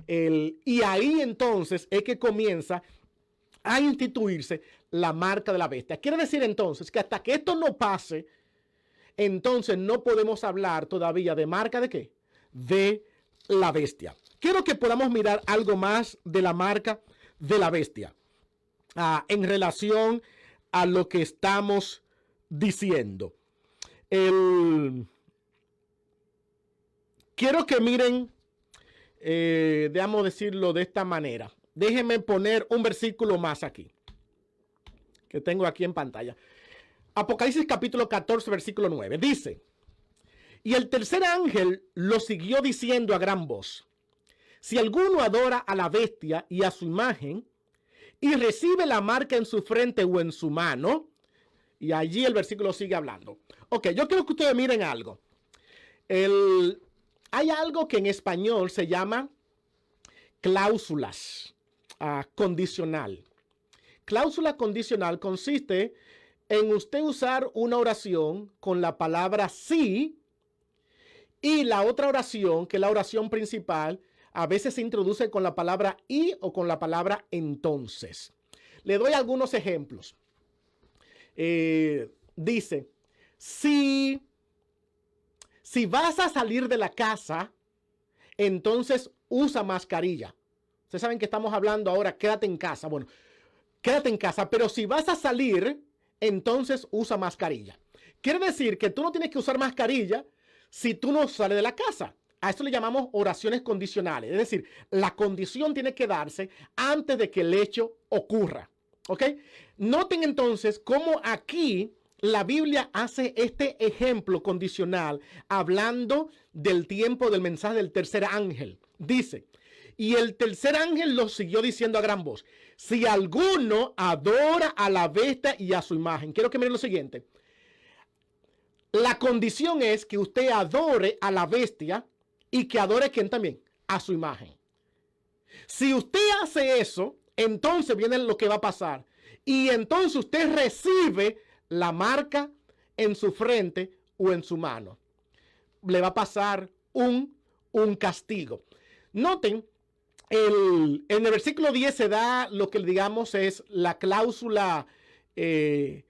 Y ahí entonces es que comienza a instituirse la marca de la bestia. Quiere decir entonces que hasta que esto no pase, entonces no podemos hablar todavía de marca de ¿qué? De la bestia. Quiero que podamos mirar algo más de la marca de la bestia en relación a lo que estamos diciendo. Quiero que miren, debemos decirlo de esta manera. Déjenme poner un versículo más aquí, que tengo aquí en pantalla. Apocalipsis capítulo 14, versículo 9. Dice, y el tercer ángel lo siguió diciendo a gran voz, si alguno adora a la bestia y a su imagen, y recibe la marca en su frente o en su mano, y allí el versículo sigue hablando. Ok, yo quiero que ustedes miren algo. Hay algo que en español se llama cláusulas. Condicional. Cláusula condicional consiste en usted usar una oración con la palabra sí y la otra oración, que es la oración principal, a veces se introduce con la palabra y o con la palabra entonces. Le doy algunos ejemplos. Dice, si vas a salir de la casa, entonces usa mascarilla. Ustedes saben que estamos hablando ahora, quédate en casa. Bueno, quédate en casa, pero si vas a salir, entonces usa mascarilla. Quiere decir que tú no tienes que usar mascarilla si tú no sales de la casa. A eso le llamamos oraciones condicionales. Es decir, la condición tiene que darse antes de que el hecho ocurra. ¿Ok? Noten entonces cómo aquí la Biblia hace este ejemplo condicional hablando del tiempo del mensaje del tercer ángel. Dice, y el tercer ángel lo siguió diciendo a gran voz, si alguno adora a la bestia y a su imagen. Quiero que miren lo siguiente. La condición es que usted adore a la bestia y que adore ¿quién también? A su imagen. Si usted hace eso, entonces viene lo que va a pasar. Y entonces usted recibe la marca en su frente o en su mano. Le va a pasar un castigo. Noten, en el versículo 10 se da lo que digamos es la cláusula que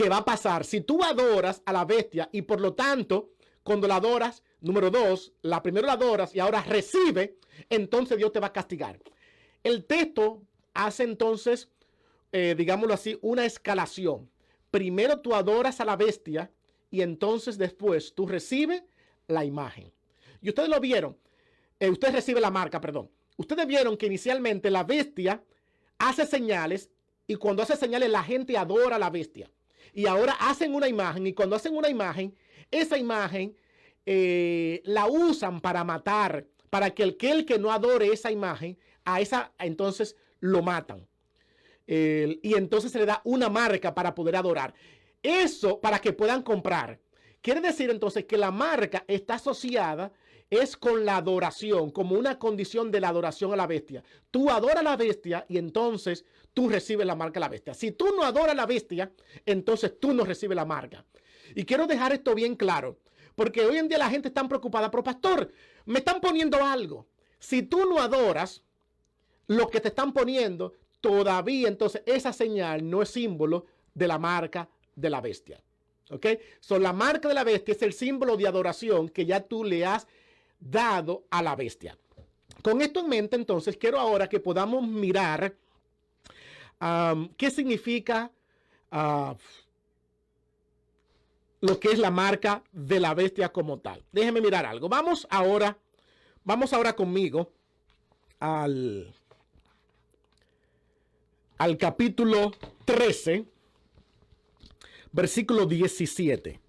va a pasar. Si tú adoras a la bestia y por lo tanto, cuando la adoras, número 2, la primero la adoras y ahora recibe, entonces Dios te va a castigar. El texto hace entonces, digámoslo así, una escalación. Primero tú adoras a la bestia y entonces después tú recibes la imagen. Y ustedes lo vieron. Usted recibe la marca, perdón. Ustedes vieron que inicialmente la bestia hace señales y cuando hace señales la gente adora a la bestia. Y ahora hacen una imagen y cuando hacen una imagen, esa imagen la usan para matar, para que el que no adore esa imagen, entonces lo matan. Y entonces se le da una marca para poder adorar. Eso para que puedan comprar. Quiere decir entonces que la marca está asociada es con la adoración, como una condición de la adoración a la bestia. Tú adoras a la bestia y entonces tú recibes la marca de la bestia. Si tú no adoras a la bestia, entonces tú no recibes la marca. Y quiero dejar esto bien claro, porque hoy en día la gente está preocupada, pero pastor, me están poniendo algo. Si tú no adoras lo que te están poniendo, todavía entonces esa señal no es símbolo de la marca de la bestia. ¿Ok? La marca de la bestia es el símbolo de adoración que ya tú le has dado a la bestia. Con esto en mente, entonces, quiero ahora que podamos mirar qué significa lo que es la marca de la bestia como tal. Déjenme mirar algo. Vamos ahora conmigo al capítulo 13, versículo 17.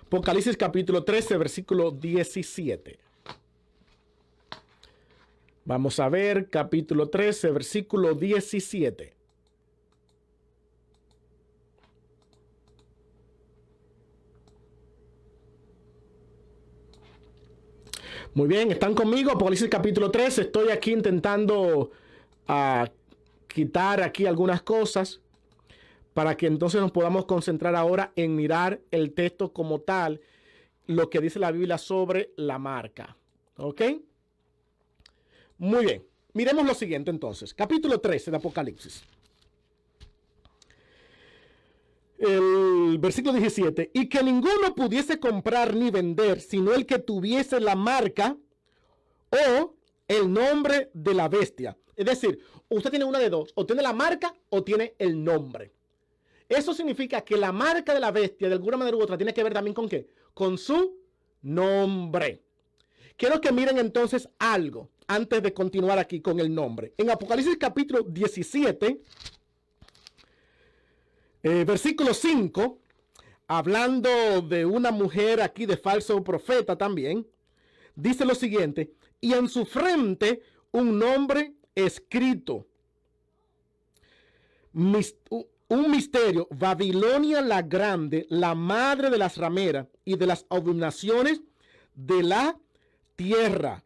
Apocalipsis capítulo 13, versículo 17. Vamos a ver, capítulo 13, versículo 17. Muy bien, ¿están conmigo? Apocalipsis capítulo 13. Estoy aquí intentando quitar aquí algunas cosas para que entonces nos podamos concentrar ahora en mirar el texto como tal, lo que dice la Biblia sobre la marca. ¿Ok? Muy bien. Miremos lo siguiente entonces. Capítulo 13 de Apocalipsis. El versículo 17. Y que ninguno pudiese comprar ni vender, sino el que tuviese la marca o el nombre de la bestia. Es decir, usted tiene una de dos. O tiene la marca o tiene el nombre. Eso significa que la marca de la bestia, de alguna manera u otra, tiene que ver también con ¿qué? Con su nombre. Quiero que miren entonces algo antes de continuar aquí con el nombre. En Apocalipsis capítulo 17, versículo 5, hablando de una mujer aquí de falso profeta también, dice lo siguiente, y en su frente un nombre escrito. Un misterio, Babilonia la grande, la madre de las rameras y de las abominaciones de la tierra.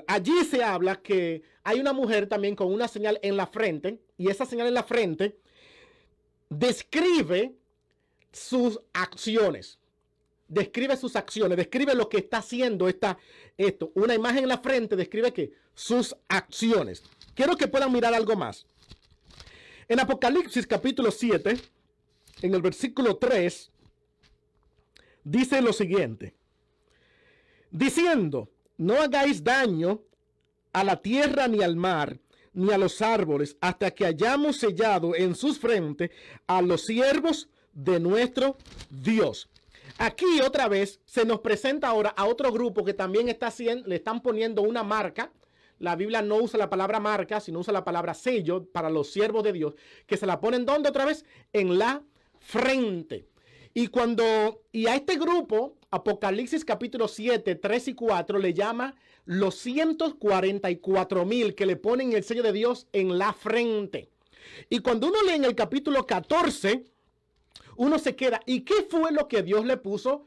Allí se habla que hay una mujer también con una señal en la frente, y esa señal en la frente describe sus acciones. Describe sus acciones, describe lo que está haciendo esto. Una imagen en la frente describe que sus acciones. Quiero que puedan mirar algo más. En Apocalipsis capítulo 7, en el versículo 3, dice lo siguiente. Diciendo, no hagáis daño a la tierra ni al mar, ni a los árboles, hasta que hayamos sellado en sus frentes a los siervos de nuestro Dios. Aquí otra vez se nos presenta ahora a otro grupo que también le están poniendo una marca. La Biblia no usa la palabra marca, sino usa la palabra sello para los siervos de Dios, que se la ponen ¿dónde otra vez? En la frente. Y a este grupo, Apocalipsis capítulo 7, 3 y 4, le llama los 144,000 que le ponen el sello de Dios en la frente. Y cuando uno lee en el capítulo 14, uno se queda, ¿y qué fue lo que Dios le puso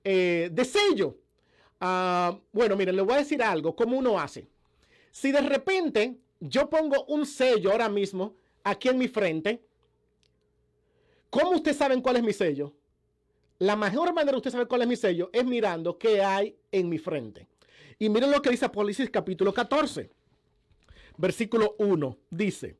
de sello? Bueno, miren, les voy a decir algo, ¿cómo uno hace? Si de repente yo pongo un sello ahora mismo aquí en mi frente, ¿cómo ustedes saben cuál es mi sello? La mejor manera de usted saber cuál es mi sello es mirando qué hay en mi frente. Y miren lo que dice Apocalipsis capítulo 14, versículo 1. Dice: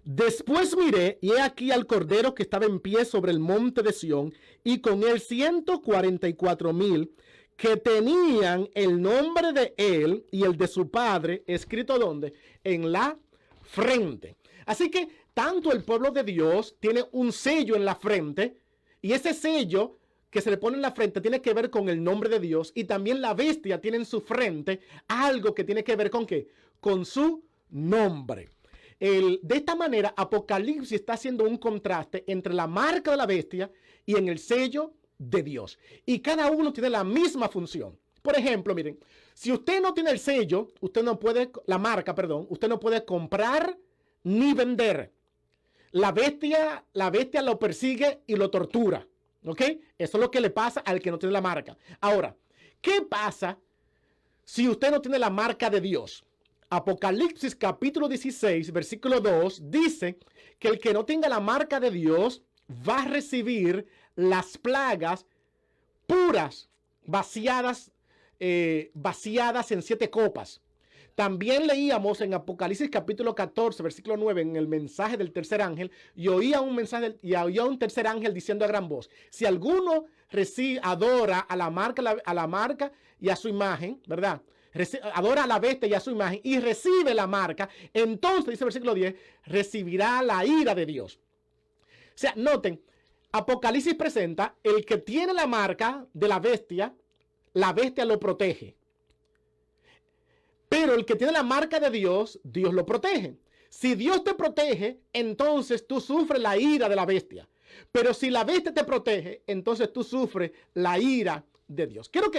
después miré, y he aquí al Cordero que estaba en pie sobre el monte de Sión, y con él 144,000 que tenían el nombre de él y el de su padre escrito ¿dónde? En la frente. Así que tanto el pueblo de Dios tiene un sello en la frente, y ese sello que se le pone en la frente tiene que ver con el nombre de Dios, y también la bestia tiene en su frente algo que tiene que ver con ¿qué? Con su nombre. De esta manera, Apocalipsis está haciendo un contraste entre la marca de la bestia y en el sello de Dios. Y cada uno tiene la misma función. Por ejemplo, miren, si usted no tiene el sello, la marca, usted no puede comprar ni vender. La bestia lo persigue y lo tortura. ¿Ok? Eso es lo que le pasa al que no tiene la marca. Ahora, ¿qué pasa si usted no tiene la marca de Dios? Apocalipsis capítulo 16, versículo 2, dice que el que no tenga la marca de Dios va a recibir las plagas puras, vaciadas en 7 copas. También leíamos en Apocalipsis capítulo 14, versículo 9, en el mensaje del tercer ángel, y oía un tercer ángel diciendo a gran voz: si alguno adora a la marca y a su imagen, ¿verdad? Adora a la bestia y a su imagen y recibe la marca, entonces, dice el versículo 10, recibirá la ira de Dios. O sea, noten, Apocalipsis presenta el que tiene la marca de la bestia lo protege. Pero el que tiene la marca de Dios, Dios lo protege. Si Dios te protege, entonces tú sufres la ira de la bestia. Pero si la bestia te protege, entonces tú sufres la ira de Dios. Quiero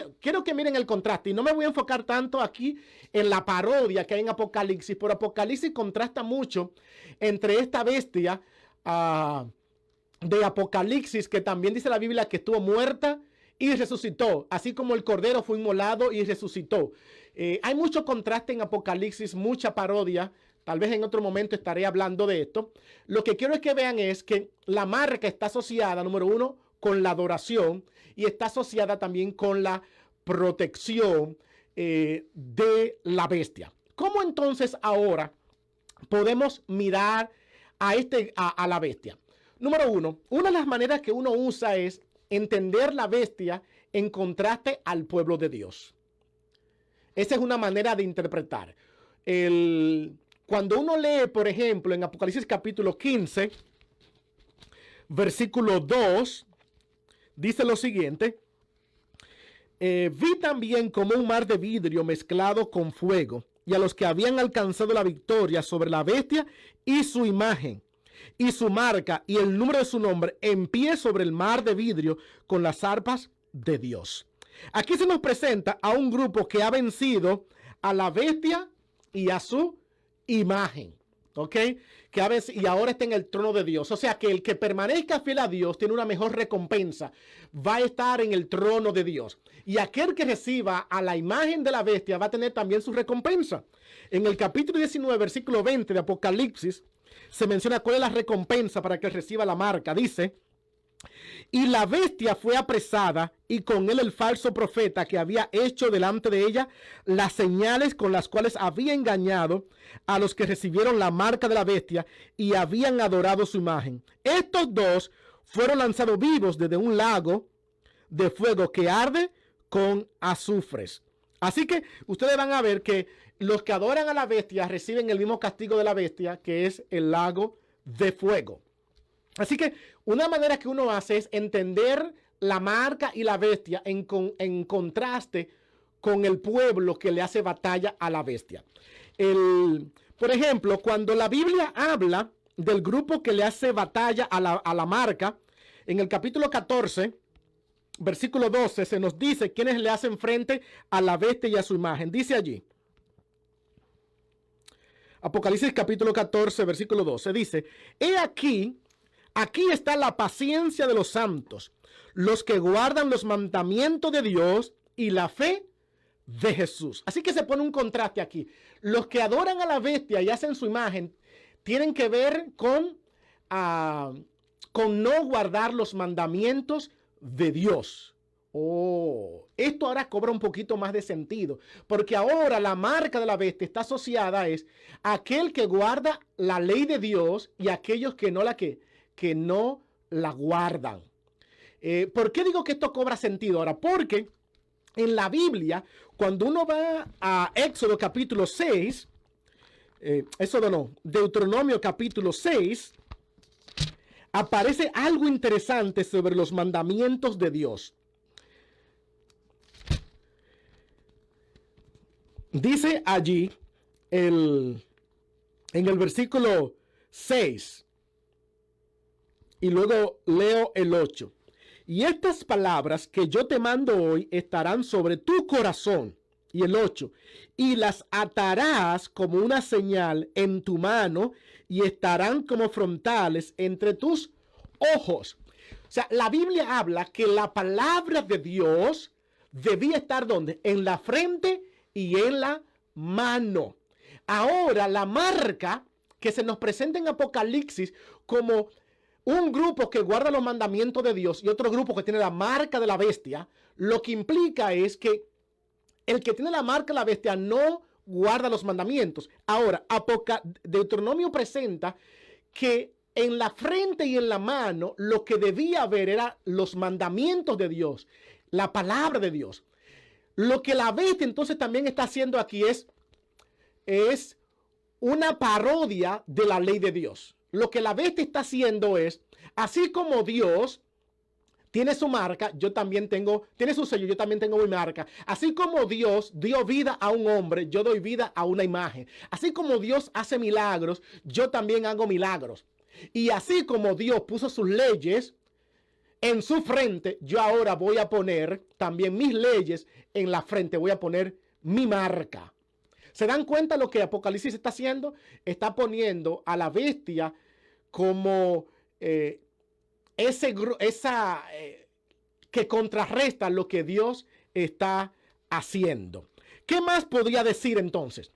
que miren el contraste, y no me voy a enfocar tanto aquí en la parodia que hay en Apocalipsis, pero Apocalipsis contrasta mucho entre esta bestia de Apocalipsis, que también dice la Biblia que estuvo muerta y resucitó, así como el Cordero fue inmolado y resucitó. Hay mucho contraste en Apocalipsis, mucha parodia. Tal vez en otro momento estaré hablando de esto. Lo que quiero es que vean es que la marca está asociada, número 1, con la adoración, y está asociada también con la protección de la bestia. ¿Cómo entonces ahora podemos mirar a la bestia? Número 1, una de las maneras que uno usa es entender la bestia en contraste al pueblo de Dios. Esa es una manera de interpretar. Cuando uno lee, por ejemplo, en Apocalipsis capítulo 15, versículo 2, dice lo siguiente: vi también como un mar de vidrio mezclado con fuego, y a los que habían alcanzado la victoria sobre la bestia y su imagen, y su marca, y el número de su nombre, en pie sobre el mar de vidrio con las arpas de Dios. Aquí se nos presenta a un grupo que ha vencido a la bestia y a su imagen, ¿ok? Y ahora está en el trono de Dios. O sea que el que permanezca fiel a Dios tiene una mejor recompensa. Va a estar en el trono de Dios. Y aquel que reciba a la imagen de la bestia va a tener también su recompensa. En el capítulo 19, versículo 20 de Apocalipsis, se menciona cuál es la recompensa para que reciba la marca. Dice: y la bestia fue apresada, y con él el falso profeta que había hecho delante de ella las señales con las cuales había engañado a los que recibieron la marca de la bestia y habían adorado su imagen. Estos dos fueron lanzados vivos desde un lago de fuego que arde con azufres. Así que ustedes van a ver que los que adoran a la bestia reciben el mismo castigo de la bestia, que es el lago de fuego. Así que una manera que uno hace es entender la marca y la bestia en contraste con el pueblo que le hace batalla a la bestia. Por ejemplo, cuando la Biblia habla del grupo que le hace batalla a la marca, en el capítulo 14, versículo 12, se nos dice quiénes le hacen frente a la bestia y a su imagen. Dice allí, Apocalipsis capítulo 14, versículo 12, dice, he aquí está la paciencia de los santos, los que guardan los mandamientos de Dios y la fe de Jesús. Así que se pone un contraste aquí. Los que adoran a la bestia y hacen su imagen tienen que ver con no guardar los mandamientos de Dios. Oh, esto ahora cobra un poquito más de sentido, porque ahora la marca de la bestia está asociada a aquel que guarda la ley de Dios y aquellos que no la guardan. ¿Por qué digo que esto cobra sentido ahora? Porque en la Biblia, cuando uno va a Éxodo capítulo 6, Deuteronomio capítulo 6, aparece algo interesante sobre los mandamientos de Dios. Dice allí en el versículo 6, y luego leo el 8. Y estas palabras que yo te mando hoy estarán sobre tu corazón. Y el 8. Y las atarás como una señal en tu mano y estarán como frontales entre tus ojos. O sea, la Biblia habla que la palabra de Dios debía estar ¿dónde? En la frente y en la mano. Ahora la marca que se nos presenta en Apocalipsis como un grupo que guarda los mandamientos de Dios y otro grupo que tiene la marca de la bestia, lo que implica es que el que tiene la marca de la bestia no guarda los mandamientos. Ahora, Deuteronomio presenta que en la frente y en la mano lo que debía haber era los mandamientos de Dios, la palabra de Dios. Lo que la bestia entonces también está haciendo aquí es una parodia de la ley de Dios. Lo que la bestia está haciendo es, así como Dios tiene su marca, tiene su sello, yo también tengo mi marca. Así como Dios dio vida a un hombre, yo doy vida a una imagen. Así como Dios hace milagros, yo también hago milagros. Y así como Dios puso sus leyes en su frente, yo ahora voy a poner también mis leyes en la frente, voy a poner mi marca. ¿Se dan cuenta lo que Apocalipsis está haciendo? Está poniendo a la bestia como que contrarresta lo que Dios está haciendo. ¿Qué más podría decir entonces?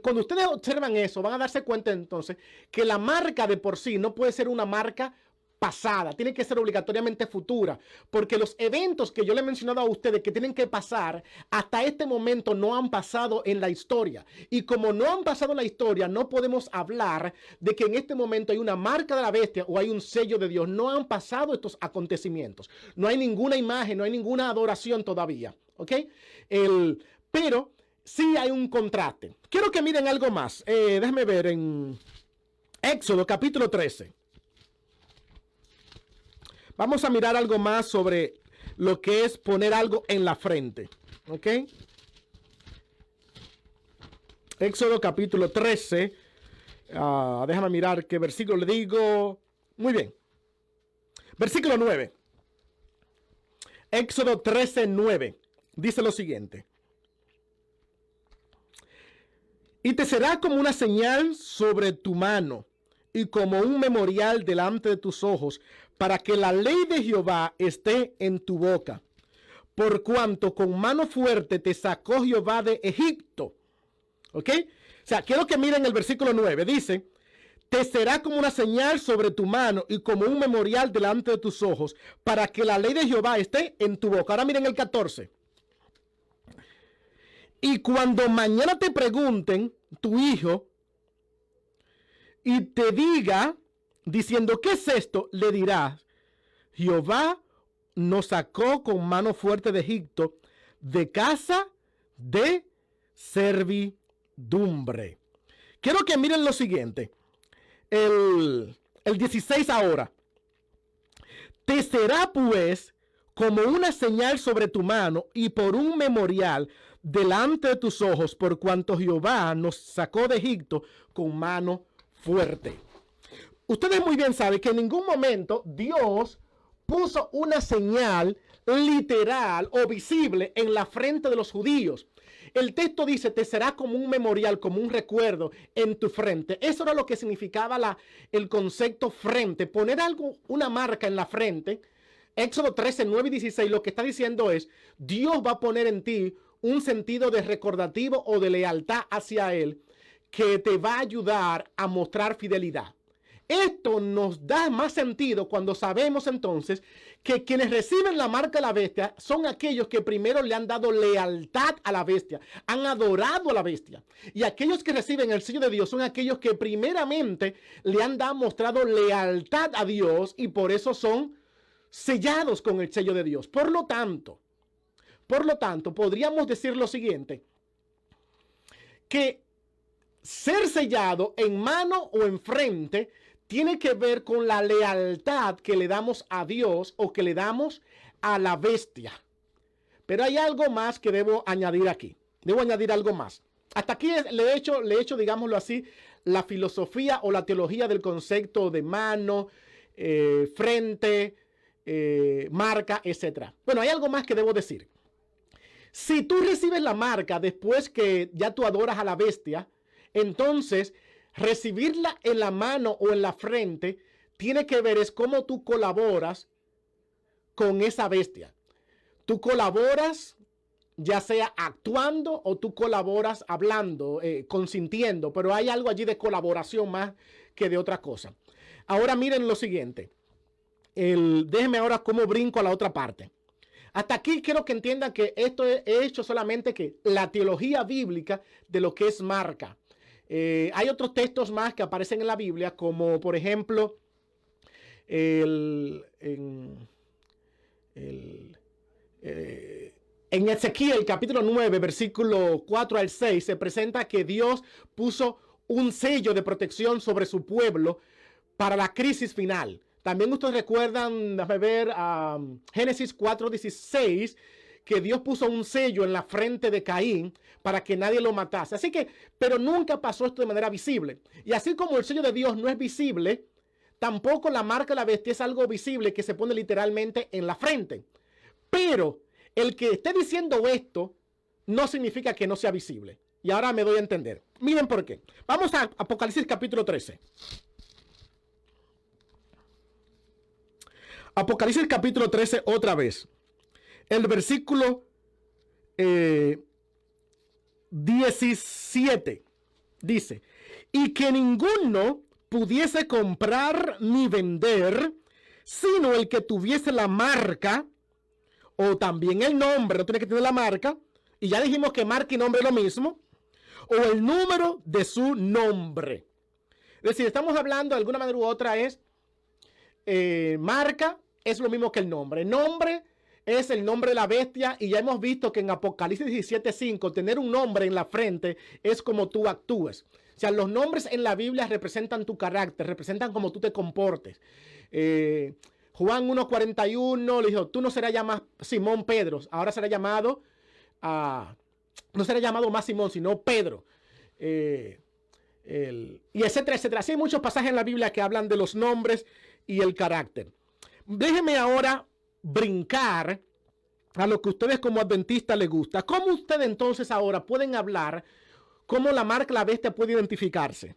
Cuando ustedes observan eso, van a darse cuenta entonces que la marca de por sí no puede ser una marca pasada, tiene que ser obligatoriamente futura, porque los eventos que yo le he mencionado a ustedes que tienen que pasar hasta este momento no han pasado en la historia, y como no han pasado en la historia, no podemos hablar de que en este momento hay una marca de la bestia o hay un sello de Dios. No han pasado estos acontecimientos, no hay ninguna imagen, no hay ninguna adoración todavía, ¿ok? Pero sí hay un contraste. Quiero que miren algo más. Déjame ver en Éxodo capítulo 13. Vamos a mirar algo más sobre lo que es poner algo en la frente. ¿Ok? Éxodo capítulo 13. Déjame mirar qué versículo le digo. Muy bien. Versículo 9. Éxodo 13, 9. Dice lo siguiente. Y te será como una señal sobre tu mano y como un memorial delante de tus ojos, para que la ley de Jehová esté en tu boca. Por cuanto con mano fuerte te sacó Jehová de Egipto. ¿Ok? O sea, quiero que miren el versículo 9. Dice, te será como una señal sobre tu mano y como un memorial delante de tus ojos, para que la ley de Jehová esté en tu boca. Ahora miren el 14. Y cuando mañana te pregunten tu hijo y te diga, diciendo, ¿qué es esto? Le dirás, Jehová nos sacó con mano fuerte de Egipto, de casa de servidumbre. Quiero que miren lo siguiente. El 16 ahora. Te será pues como una señal sobre tu mano y por un memorial delante de tus ojos, por cuanto Jehová nos sacó de Egipto con mano fuerte. Ustedes muy bien saben que en ningún momento Dios puso una señal literal o visible en la frente de los judíos. El texto dice, te será como un memorial, como un recuerdo en tu frente. Eso era lo que significaba el concepto frente, poner algo, una marca en la frente. Éxodo 13, 9 y 16, lo que está diciendo es, Dios va a poner en ti un sentido de recordativo o de lealtad hacia Él que te va a ayudar a mostrar fidelidad. Esto nos da más sentido cuando sabemos entonces que quienes reciben la marca de la bestia son aquellos que primero le han dado lealtad a la bestia, han adorado a la bestia. Y aquellos que reciben el sello de Dios son aquellos que primeramente le han mostrado lealtad a Dios y por eso son sellados con el sello de Dios. Por lo tanto, podríamos decir lo siguiente, que ser sellado en mano o en frente tiene que ver con la lealtad que le damos a Dios o que le damos a la bestia. Pero hay algo más que debo añadir aquí. Debo añadir algo más. Hasta aquí le he hecho, digámoslo así, la filosofía o la teología del concepto de mano, frente, marca, etc. Bueno, hay algo más que debo decir. Si tú recibes la marca después que ya tú adoras a la bestia, entonces recibirla en la mano o en la frente tiene que ver es cómo tú colaboras con esa bestia. Tú colaboras ya sea actuando o tú colaboras hablando, consintiendo, pero hay algo allí de colaboración más que de otra cosa. Ahora miren lo siguiente. Déjenme ahora cómo brinco a la otra parte. Hasta aquí quiero que entiendan que esto he hecho solamente que la teología bíblica de lo que es marca. Hay otros textos más que aparecen en la Biblia, como por ejemplo, en Ezequiel capítulo 9, versículo 4 al 6, se presenta que Dios puso un sello de protección sobre su pueblo para la crisis final. También ustedes recuerdan, déjame ver, Génesis 4:16, que Dios puso un sello en la frente de Caín para que nadie lo matase. Así que, pero nunca pasó esto de manera visible. Y así como el sello de Dios no es visible, tampoco la marca de la bestia es algo visible que se pone literalmente en la frente. Pero el que esté diciendo esto no significa que no sea visible. Y ahora me doy a entender. Miren por qué. Vamos a Apocalipsis capítulo 13. Apocalipsis capítulo 13 otra vez. El versículo 17 dice, y que ninguno pudiese comprar ni vender, sino el que tuviese la marca, o también el nombre, no tiene que tener la marca, y ya dijimos que marca y nombre es lo mismo, o el número de su nombre. Es decir, estamos hablando de alguna manera u otra es, marca es lo mismo que el nombre. Nombre es el nombre de la bestia y ya hemos visto que en Apocalipsis 17:5 tener un nombre en la frente es como tú actúes. O sea, los nombres en la Biblia representan tu carácter, representan cómo tú te comportes. Juan 1:41 le dijo, tú no serás llamado Simón Pedro, ahora será llamado, no será llamado más Simón, sino Pedro. Y etcétera, etcétera. Así hay muchos pasajes en la Biblia que hablan de los nombres y el carácter. Déjenme ahora brincar a lo que ustedes como adventistas les gusta. ¿Cómo ustedes entonces ahora pueden hablar cómo la marca la bestia puede identificarse?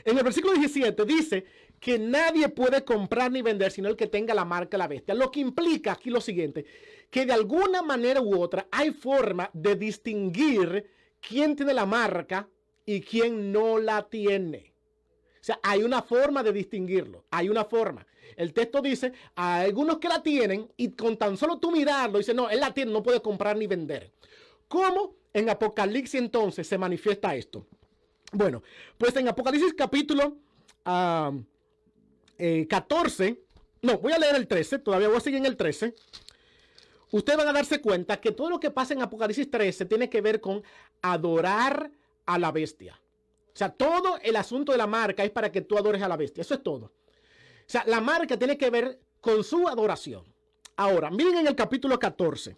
En el versículo 17 dice que nadie puede comprar ni vender sino el que tenga la marca la bestia. Lo que implica aquí lo siguiente, que de alguna manera u otra hay forma de distinguir quién tiene la marca y quién no la tiene. O sea, hay una forma de distinguirlo, hay una forma. El texto dice, hay algunos que la tienen y con tan solo tú mirarlo, dice, no, él la tiene, no puede comprar ni vender. ¿Cómo en Apocalipsis entonces se manifiesta esto? Bueno, pues en Apocalipsis capítulo 14, no, voy a leer el 13, todavía voy a seguir en el 13. Ustedes van a darse cuenta que todo lo que pasa en Apocalipsis 13 tiene que ver con adorar a la bestia. O sea, todo el asunto de la marca es para que tú adores a la bestia. Eso es todo. O sea, la marca tiene que ver con su adoración. Ahora, miren en el capítulo 14,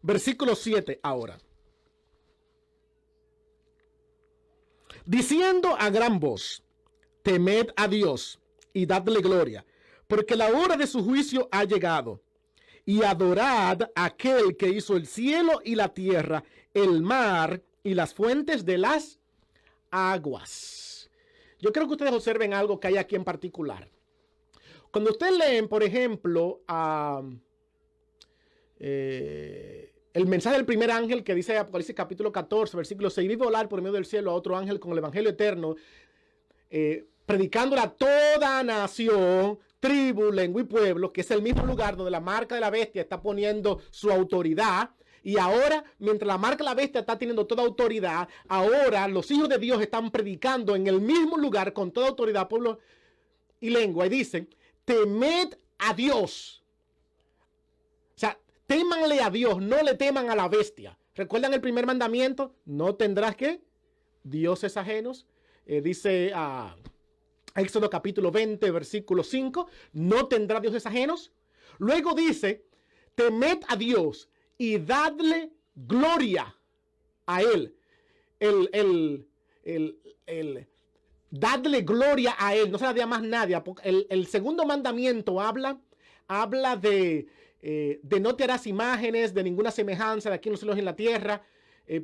versículo 7 ahora. Diciendo a gran voz, temed a Dios y dadle gloria, porque la hora de su juicio ha llegado. Y adorad a aquel que hizo el cielo y la tierra, el mar y las fuentes de las aguas. Yo creo que ustedes observen algo que hay aquí en particular. Cuando ustedes leen, por ejemplo, el mensaje del primer ángel que dice Apocalipsis capítulo 14, versículo 6, vi volar por medio del cielo a otro ángel con el evangelio eterno, predicándole a toda nación, tribu, lengua y pueblo, que es el mismo lugar donde la marca de la bestia está poniendo su autoridad. Y ahora, mientras la marca de la bestia está teniendo toda autoridad, ahora los hijos de Dios están predicando en el mismo lugar con toda autoridad, pueblo y lengua. Y dicen, temed a Dios. O sea, témanle a Dios, no le teman a la bestia. ¿Recuerdan el primer mandamiento? No tendrás ¿qué? Dioses ajenos. Dice Éxodo capítulo 20, versículo 5. No tendrá dioses ajenos. Luego dice, temed a Dios y dadle gloria a Él. Dadle gloria a Él. No se la dé a más nadie. El segundo mandamiento habla de no te harás imágenes de ninguna semejanza de aquí en los cielos y en la tierra,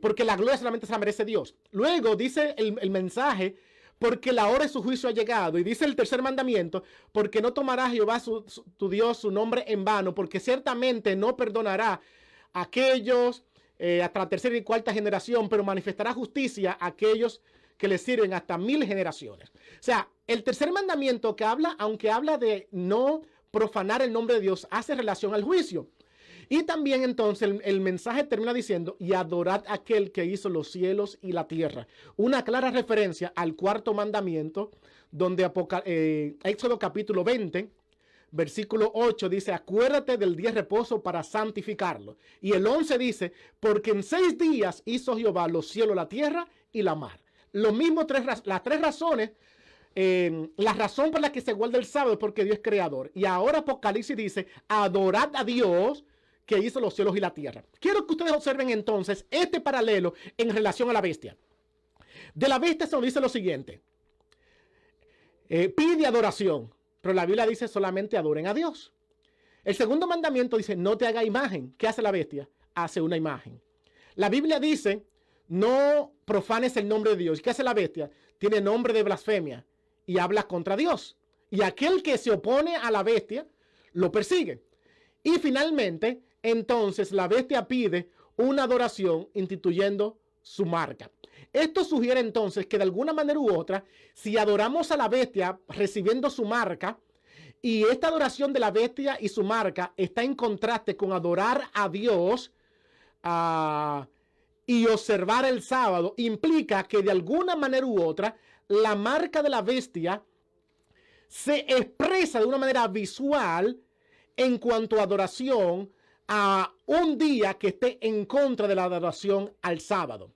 porque la gloria solamente se la merece Dios. Luego dice el mensaje, porque la hora de su juicio ha llegado. Y dice el tercer mandamiento, porque no tomará Jehová tu Dios su nombre en vano, porque ciertamente no perdonará a aquellos hasta la tercera y cuarta generación, pero manifestará justicia a aquellos que le sirven hasta 1000 generaciones. O sea, el tercer mandamiento que habla, aunque habla de no profanar el nombre de Dios, hace relación al juicio. Y también entonces el mensaje termina diciendo, y adorad a aquel que hizo los cielos y la tierra. Una clara referencia al cuarto mandamiento, donde Éxodo capítulo 20, versículo 8 dice, acuérdate del día de reposo para santificarlo. Y el 11 dice, porque en 6 días hizo Jehová los cielos, la tierra y la mar. Lo mismo, las tres razones. La razón por la que se guarda el sábado es porque Dios es creador. Y ahora Apocalipsis dice, adorad a Dios que hizo los cielos y la tierra. Quiero que ustedes observen entonces este paralelo en relación a la bestia. De la bestia se nos dice lo siguiente. Pide adoración, pero la Biblia dice solamente adoren a Dios. El segundo mandamiento dice, no te haga imagen. ¿Qué hace la bestia? Hace una imagen. La Biblia dice, no profanes el nombre de Dios. ¿Qué hace la bestia? Tiene nombre de blasfemia y habla contra Dios. Y aquel que se opone a la bestia lo persigue. Y finalmente, entonces la bestia pide una adoración instituyendo su marca. Esto sugiere entonces que de alguna manera u otra, si adoramos a la bestia recibiendo su marca, y esta adoración de la bestia y su marca está en contraste con adorar a Dios y observar el sábado, implica que de alguna manera u otra, la marca de la bestia se expresa de una manera visual en cuanto a adoración a un día que esté en contra de la adoración al sábado.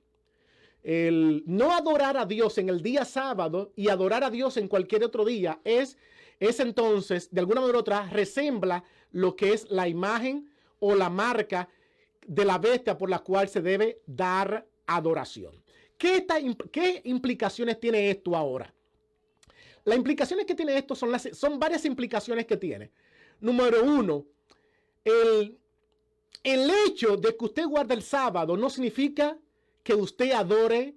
El no adorar a Dios en el día sábado y adorar a Dios en cualquier otro día es entonces, de alguna manera u otra, resembla lo que es la imagen o la marca de la bestia por la cual se debe dar adoración. ¿Qué implicaciones tiene esto ahora? Las implicaciones que tiene esto son varias implicaciones que tiene. Número uno, el hecho de que usted guarde el sábado no significa que usted adore,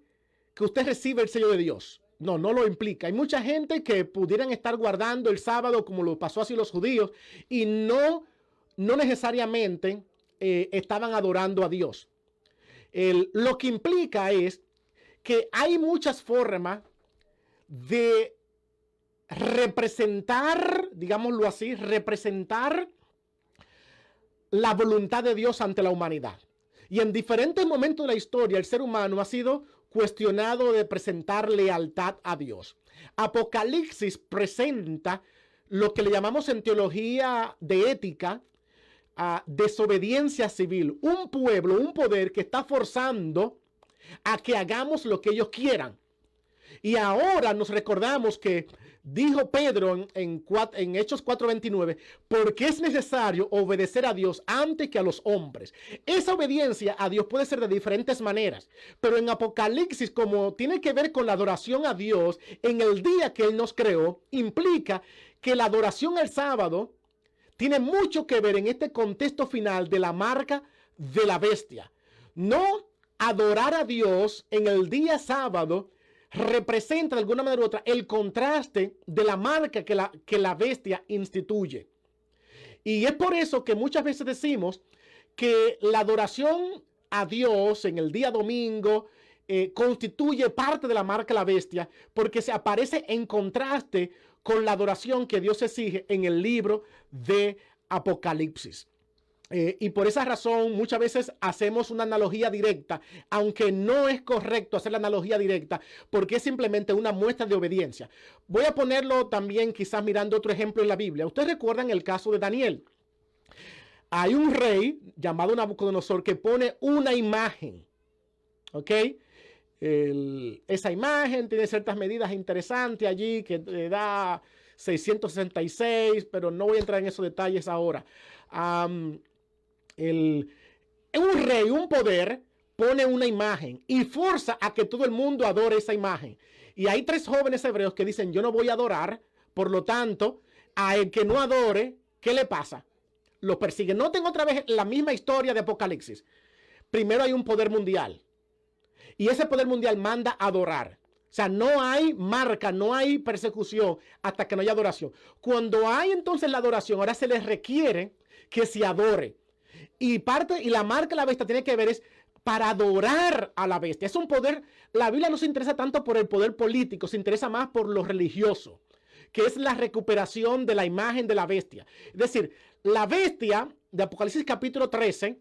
que usted reciba el sello de Dios. No lo implica. Hay mucha gente que pudieran estar guardando el sábado como lo pasó así los judíos y no necesariamente estaban adorando a Dios. Lo que implica es que hay muchas formas de representar, digámoslo así, representar la voluntad de Dios ante la humanidad. Y en diferentes momentos de la historia, el ser humano ha sido cuestionado de presentar lealtad a Dios. Apocalipsis presenta lo que le llamamos en teología de ética desobediencia civil. Un pueblo, un poder que está forzando a que hagamos lo que ellos quieran. Y ahora nos recordamos que dijo Pedro en Hechos 4:29, porque es necesario obedecer a Dios antes que a los hombres. Esa obediencia a Dios puede ser de diferentes maneras, pero en Apocalipsis, como tiene que ver con la adoración a Dios en el día que Él nos creó, implica que la adoración al sábado tiene mucho que ver en este contexto final de la marca de la bestia. No adorar a Dios en el día sábado representa de alguna manera u otra el contraste de la marca que la bestia instituye. Y es por eso que muchas veces decimos que la adoración a Dios en el día domingo constituye parte de la marca de la bestia, porque se aparece en contraste con la adoración que Dios exige en el libro de Apocalipsis. Y por esa razón muchas veces hacemos una analogía directa, aunque no es correcto hacer la analogía directa, porque es simplemente una muestra de obediencia. Voy a ponerlo también quizás mirando otro ejemplo en la Biblia. Ustedes recuerdan el caso de Daniel. Hay un rey llamado Nabucodonosor que pone una imagen, ¿ok? Esa imagen tiene ciertas medidas interesantes allí que da 666, pero no voy a entrar en esos detalles ahora. Un rey, un poder, pone una imagen y forza a que todo el mundo adore esa imagen. Y hay 3 jóvenes hebreos que dicen, yo no voy a adorar, por lo tanto, a el que no adore, ¿qué le pasa? Lo persiguen. Noten otra vez la misma historia de Apocalipsis. Primero hay un poder mundial y ese poder mundial manda a adorar. O sea, no hay marca, no hay persecución hasta que no haya adoración. Cuando hay entonces la adoración, ahora se les requiere que se adore. Y la marca de la bestia tiene que ver es para adorar a la bestia. Es un poder, la Biblia no se interesa tanto por el poder político, se interesa más por lo religioso, que es la recuperación de la imagen de la bestia. Es decir, la bestia de Apocalipsis capítulo 13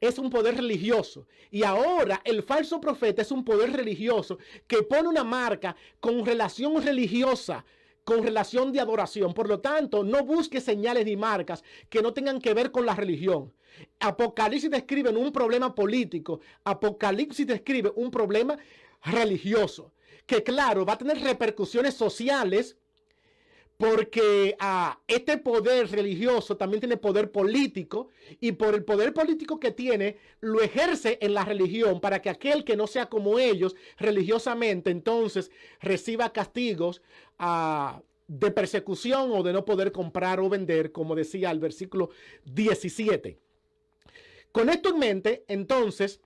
es un poder religioso. Y ahora el falso profeta es un poder religioso que pone una marca con relación religiosa, con relación de adoración. Por lo tanto, no busque señales ni marcas que no tengan que ver con la religión. Apocalipsis describe un problema político. Apocalipsis describe un problema religioso, que claro, va a tener repercusiones sociales, porque este poder religioso también tiene poder político, y por el poder político que tiene, lo ejerce en la religión para que aquel que no sea como ellos religiosamente, entonces reciba castigos de persecución o de no poder comprar o vender, como decía el versículo 17. Con esto en mente, entonces,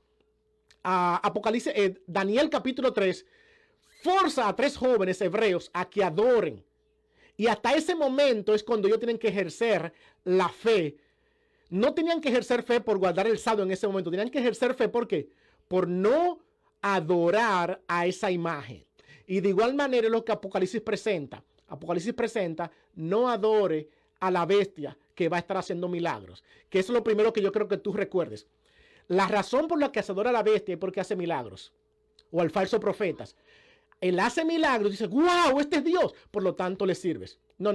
Apocalipsis, Daniel capítulo 3, forza a 3 jóvenes hebreos a que adoren. Y hasta ese momento es cuando ellos tienen que ejercer la fe. No tenían que ejercer fe por guardar el sábado en ese momento. Tenían que ejercer fe, ¿por qué? Por no adorar a esa imagen. Y de igual manera es lo que Apocalipsis presenta. Apocalipsis presenta, no adore a la bestia que va a estar haciendo milagros. Que eso es lo primero que yo creo que tú recuerdes. La razón por la que se adora a la bestia es porque hace milagros. O al falso profeta. Él hace milagros y dice, wow, este es Dios. Por lo tanto, le sirves. No.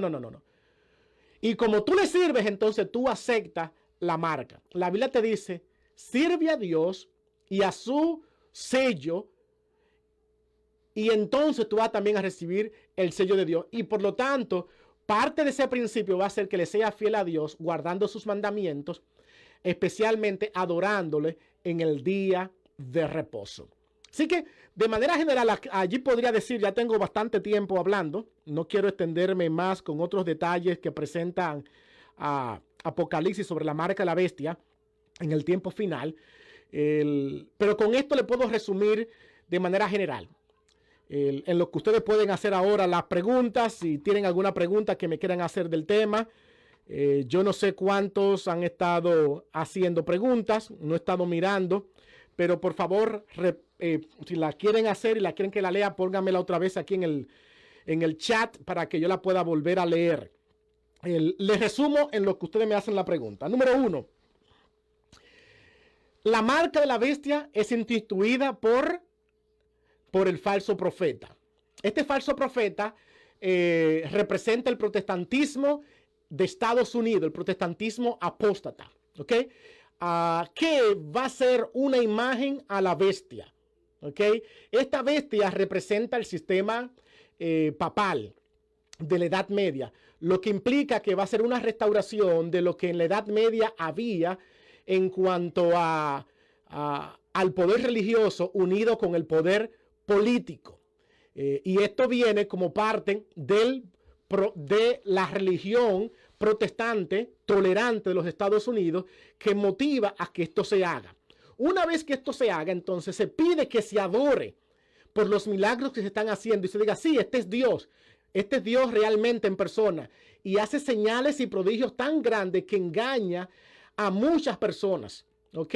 Y como tú le sirves, entonces tú aceptas la marca. La Biblia te dice, sirve a Dios y a su sello. Y entonces tú vas también a recibir el sello de Dios. Y por lo tanto, parte de ese principio va a ser que le sea fiel a Dios, guardando sus mandamientos, especialmente adorándole en el día de reposo. Así que, de manera general, allí podría decir, ya tengo bastante tiempo hablando, no quiero extenderme más con otros detalles que presentan Apocalipsis sobre la marca de la bestia en el tiempo final, pero con esto le puedo resumir de manera general. En lo que ustedes pueden hacer ahora las preguntas, si tienen alguna pregunta que me quieran hacer del tema. Yo no sé cuántos han estado haciendo preguntas, no he estado mirando, pero por favor, si la quieren hacer y la quieren que la lea, pónganmela otra vez aquí en el chat para que yo la pueda volver a leer. Les resumo en lo que ustedes me hacen la pregunta. Número 1. La marca de la bestia es instituida por el falso profeta. Este falso profeta representa el protestantismo de Estados Unidos, el protestantismo apóstata, ¿ok? Que va a ser una imagen a la bestia. ¿ok? Esta bestia representa el sistema papal de la Edad Media, lo que implica que va a ser una restauración de lo que en la Edad Media había en cuanto al poder religioso unido con el poder político. Y esto viene como parte de la religión protestante tolerante de los Estados Unidos, que motiva a que esto se haga. Una vez que esto se haga, entonces se pide que se adore por los milagros que se están haciendo y se diga, sí, este es Dios realmente en persona, y hace señales y prodigios tan grandes que engaña a muchas personas, ¿ok?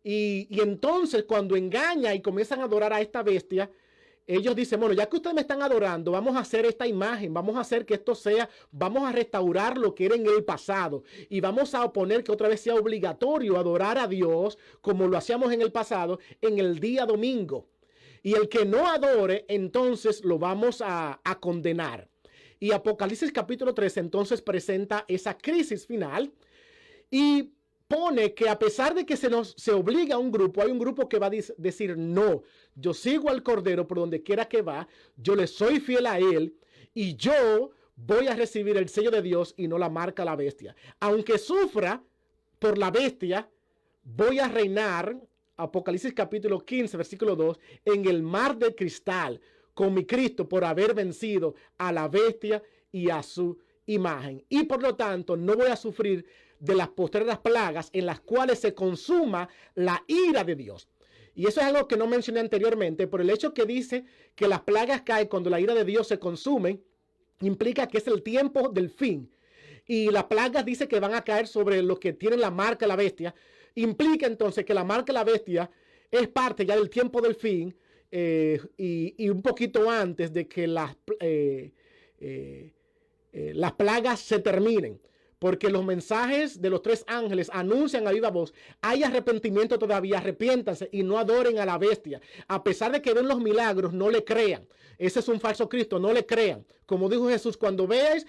Y entonces cuando engaña y comienzan a adorar a esta bestia, ellos dicen, bueno, ya que ustedes me están adorando, vamos a hacer esta imagen, vamos a hacer que esto sea, vamos a restaurar lo que era en el pasado y vamos a oponer que otra vez sea obligatorio adorar a Dios como lo hacíamos en el pasado en el día domingo. Y el que no adore, entonces lo vamos a condenar. Y Apocalipsis capítulo 13 entonces presenta esa crisis final y pone que a pesar de que se obliga a un grupo, hay un grupo que va a decir, no, yo sigo al Cordero por donde quiera que va, yo le soy fiel a él y yo voy a recibir el sello de Dios y no la marca la bestia. Aunque sufra por la bestia, voy a reinar, Apocalipsis capítulo 15, versículo 2, en el mar de cristal con mi Cristo por haber vencido a la bestia y a su imagen. Y por lo tanto no voy a sufrir de las postreras plagas en las cuales se consuma la ira de Dios. Y eso es algo que no mencioné anteriormente, por el hecho que dice que las plagas caen cuando la ira de Dios se consume, implica que es el tiempo del fin. Y las plagas dice que van a caer sobre los que tienen la marca de la bestia. Implica entonces que la marca de la bestia es parte ya del tiempo del fin y un poquito antes de que las plagas se terminen. Porque los mensajes de los tres ángeles anuncian a viva voz, hay arrepentimiento todavía, arrepiéntanse y no adoren a la bestia. A pesar de que ven los milagros, no le crean. Ese es un falso Cristo, no le crean. Como dijo Jesús, cuando veáis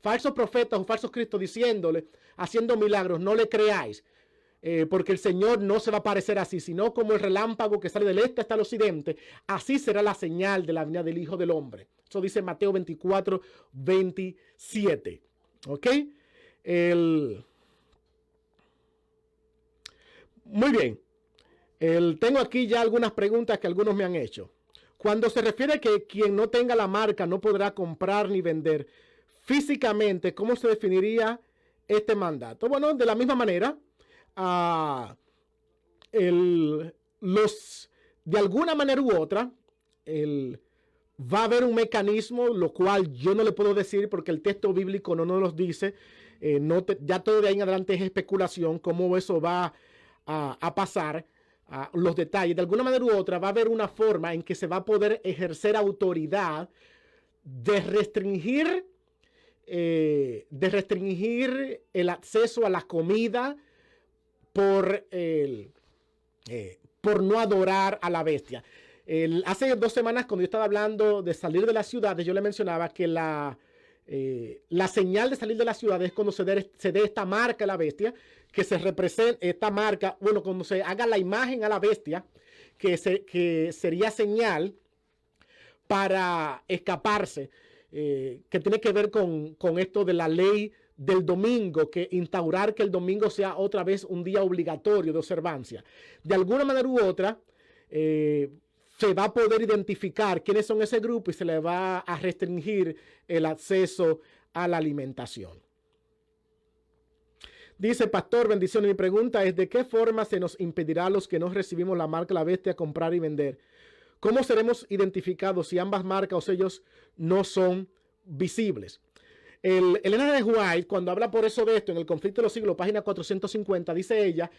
falsos profetas o falsos Cristos diciéndole, haciendo milagros, no le creáis. Porque el Señor no se va a parecer así, sino como el relámpago que sale del este hasta el occidente, así será la señal de la venida del Hijo del Hombre. Eso dice Mateo 24, 27. ¿Ok? Muy bien. Tengo aquí ya algunas preguntas que algunos me han hecho. Cuando se refiere a que quien no tenga la marca no podrá comprar ni vender físicamente, ¿cómo se definiría este mandato? Bueno, de la misma manera, de alguna manera u otra, va a haber un mecanismo, lo cual yo no le puedo decir porque el texto bíblico no nos los dice. Ya todo de ahí en adelante es especulación, cómo eso va a pasar, los detalles. De alguna manera u otra va a haber una forma en que se va a poder ejercer autoridad de restringir el acceso a la comida por no adorar a la bestia. Hace 2 semanas, cuando yo estaba hablando de salir de las ciudades, yo le mencionaba que la señal de salir de las ciudades es cuando se dé esta marca a la bestia, que se representa esta marca, bueno, cuando se haga la imagen a la bestia, que sería señal para escaparse, que tiene que ver con esto de la ley del domingo, que instaurar que el domingo sea otra vez un día obligatorio de observancia. De alguna manera u otra, se va a poder identificar quiénes son ese grupo y se le va a restringir el acceso a la alimentación. Dice, pastor, bendiciones. Mi pregunta es, ¿de qué forma se nos impedirá a los que no recibimos la marca la bestia comprar y vender? ¿Cómo seremos identificados si ambas marcas o sellos no son visibles? Elena de White, cuando habla por eso de esto, en el conflicto de los siglos, página 450, dice ella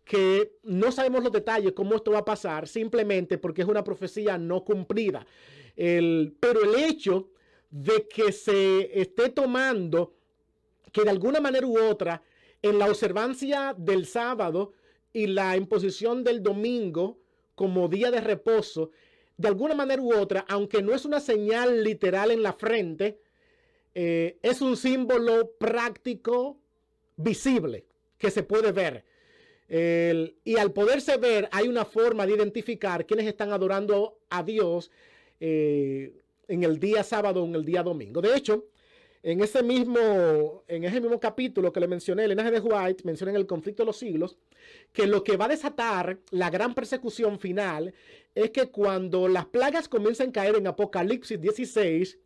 que no sabemos los detalles, cómo esto va a pasar, simplemente porque es una profecía no cumplida. Pero el hecho de que se esté tomando, que de alguna manera u otra, en la observancia del sábado y la imposición del domingo como día de reposo, de alguna manera u otra, aunque no es una señal literal en la frente, es un símbolo práctico visible que se puede ver. Y al poderse ver, hay una forma de identificar quiénes están adorando a Dios en el día sábado o en el día domingo. De hecho, en ese mismo capítulo que le mencioné, Elena G. de White menciona en el conflicto de los siglos, que lo que va a desatar la gran persecución final es que cuando las plagas comiencen a caer en Apocalipsis 16,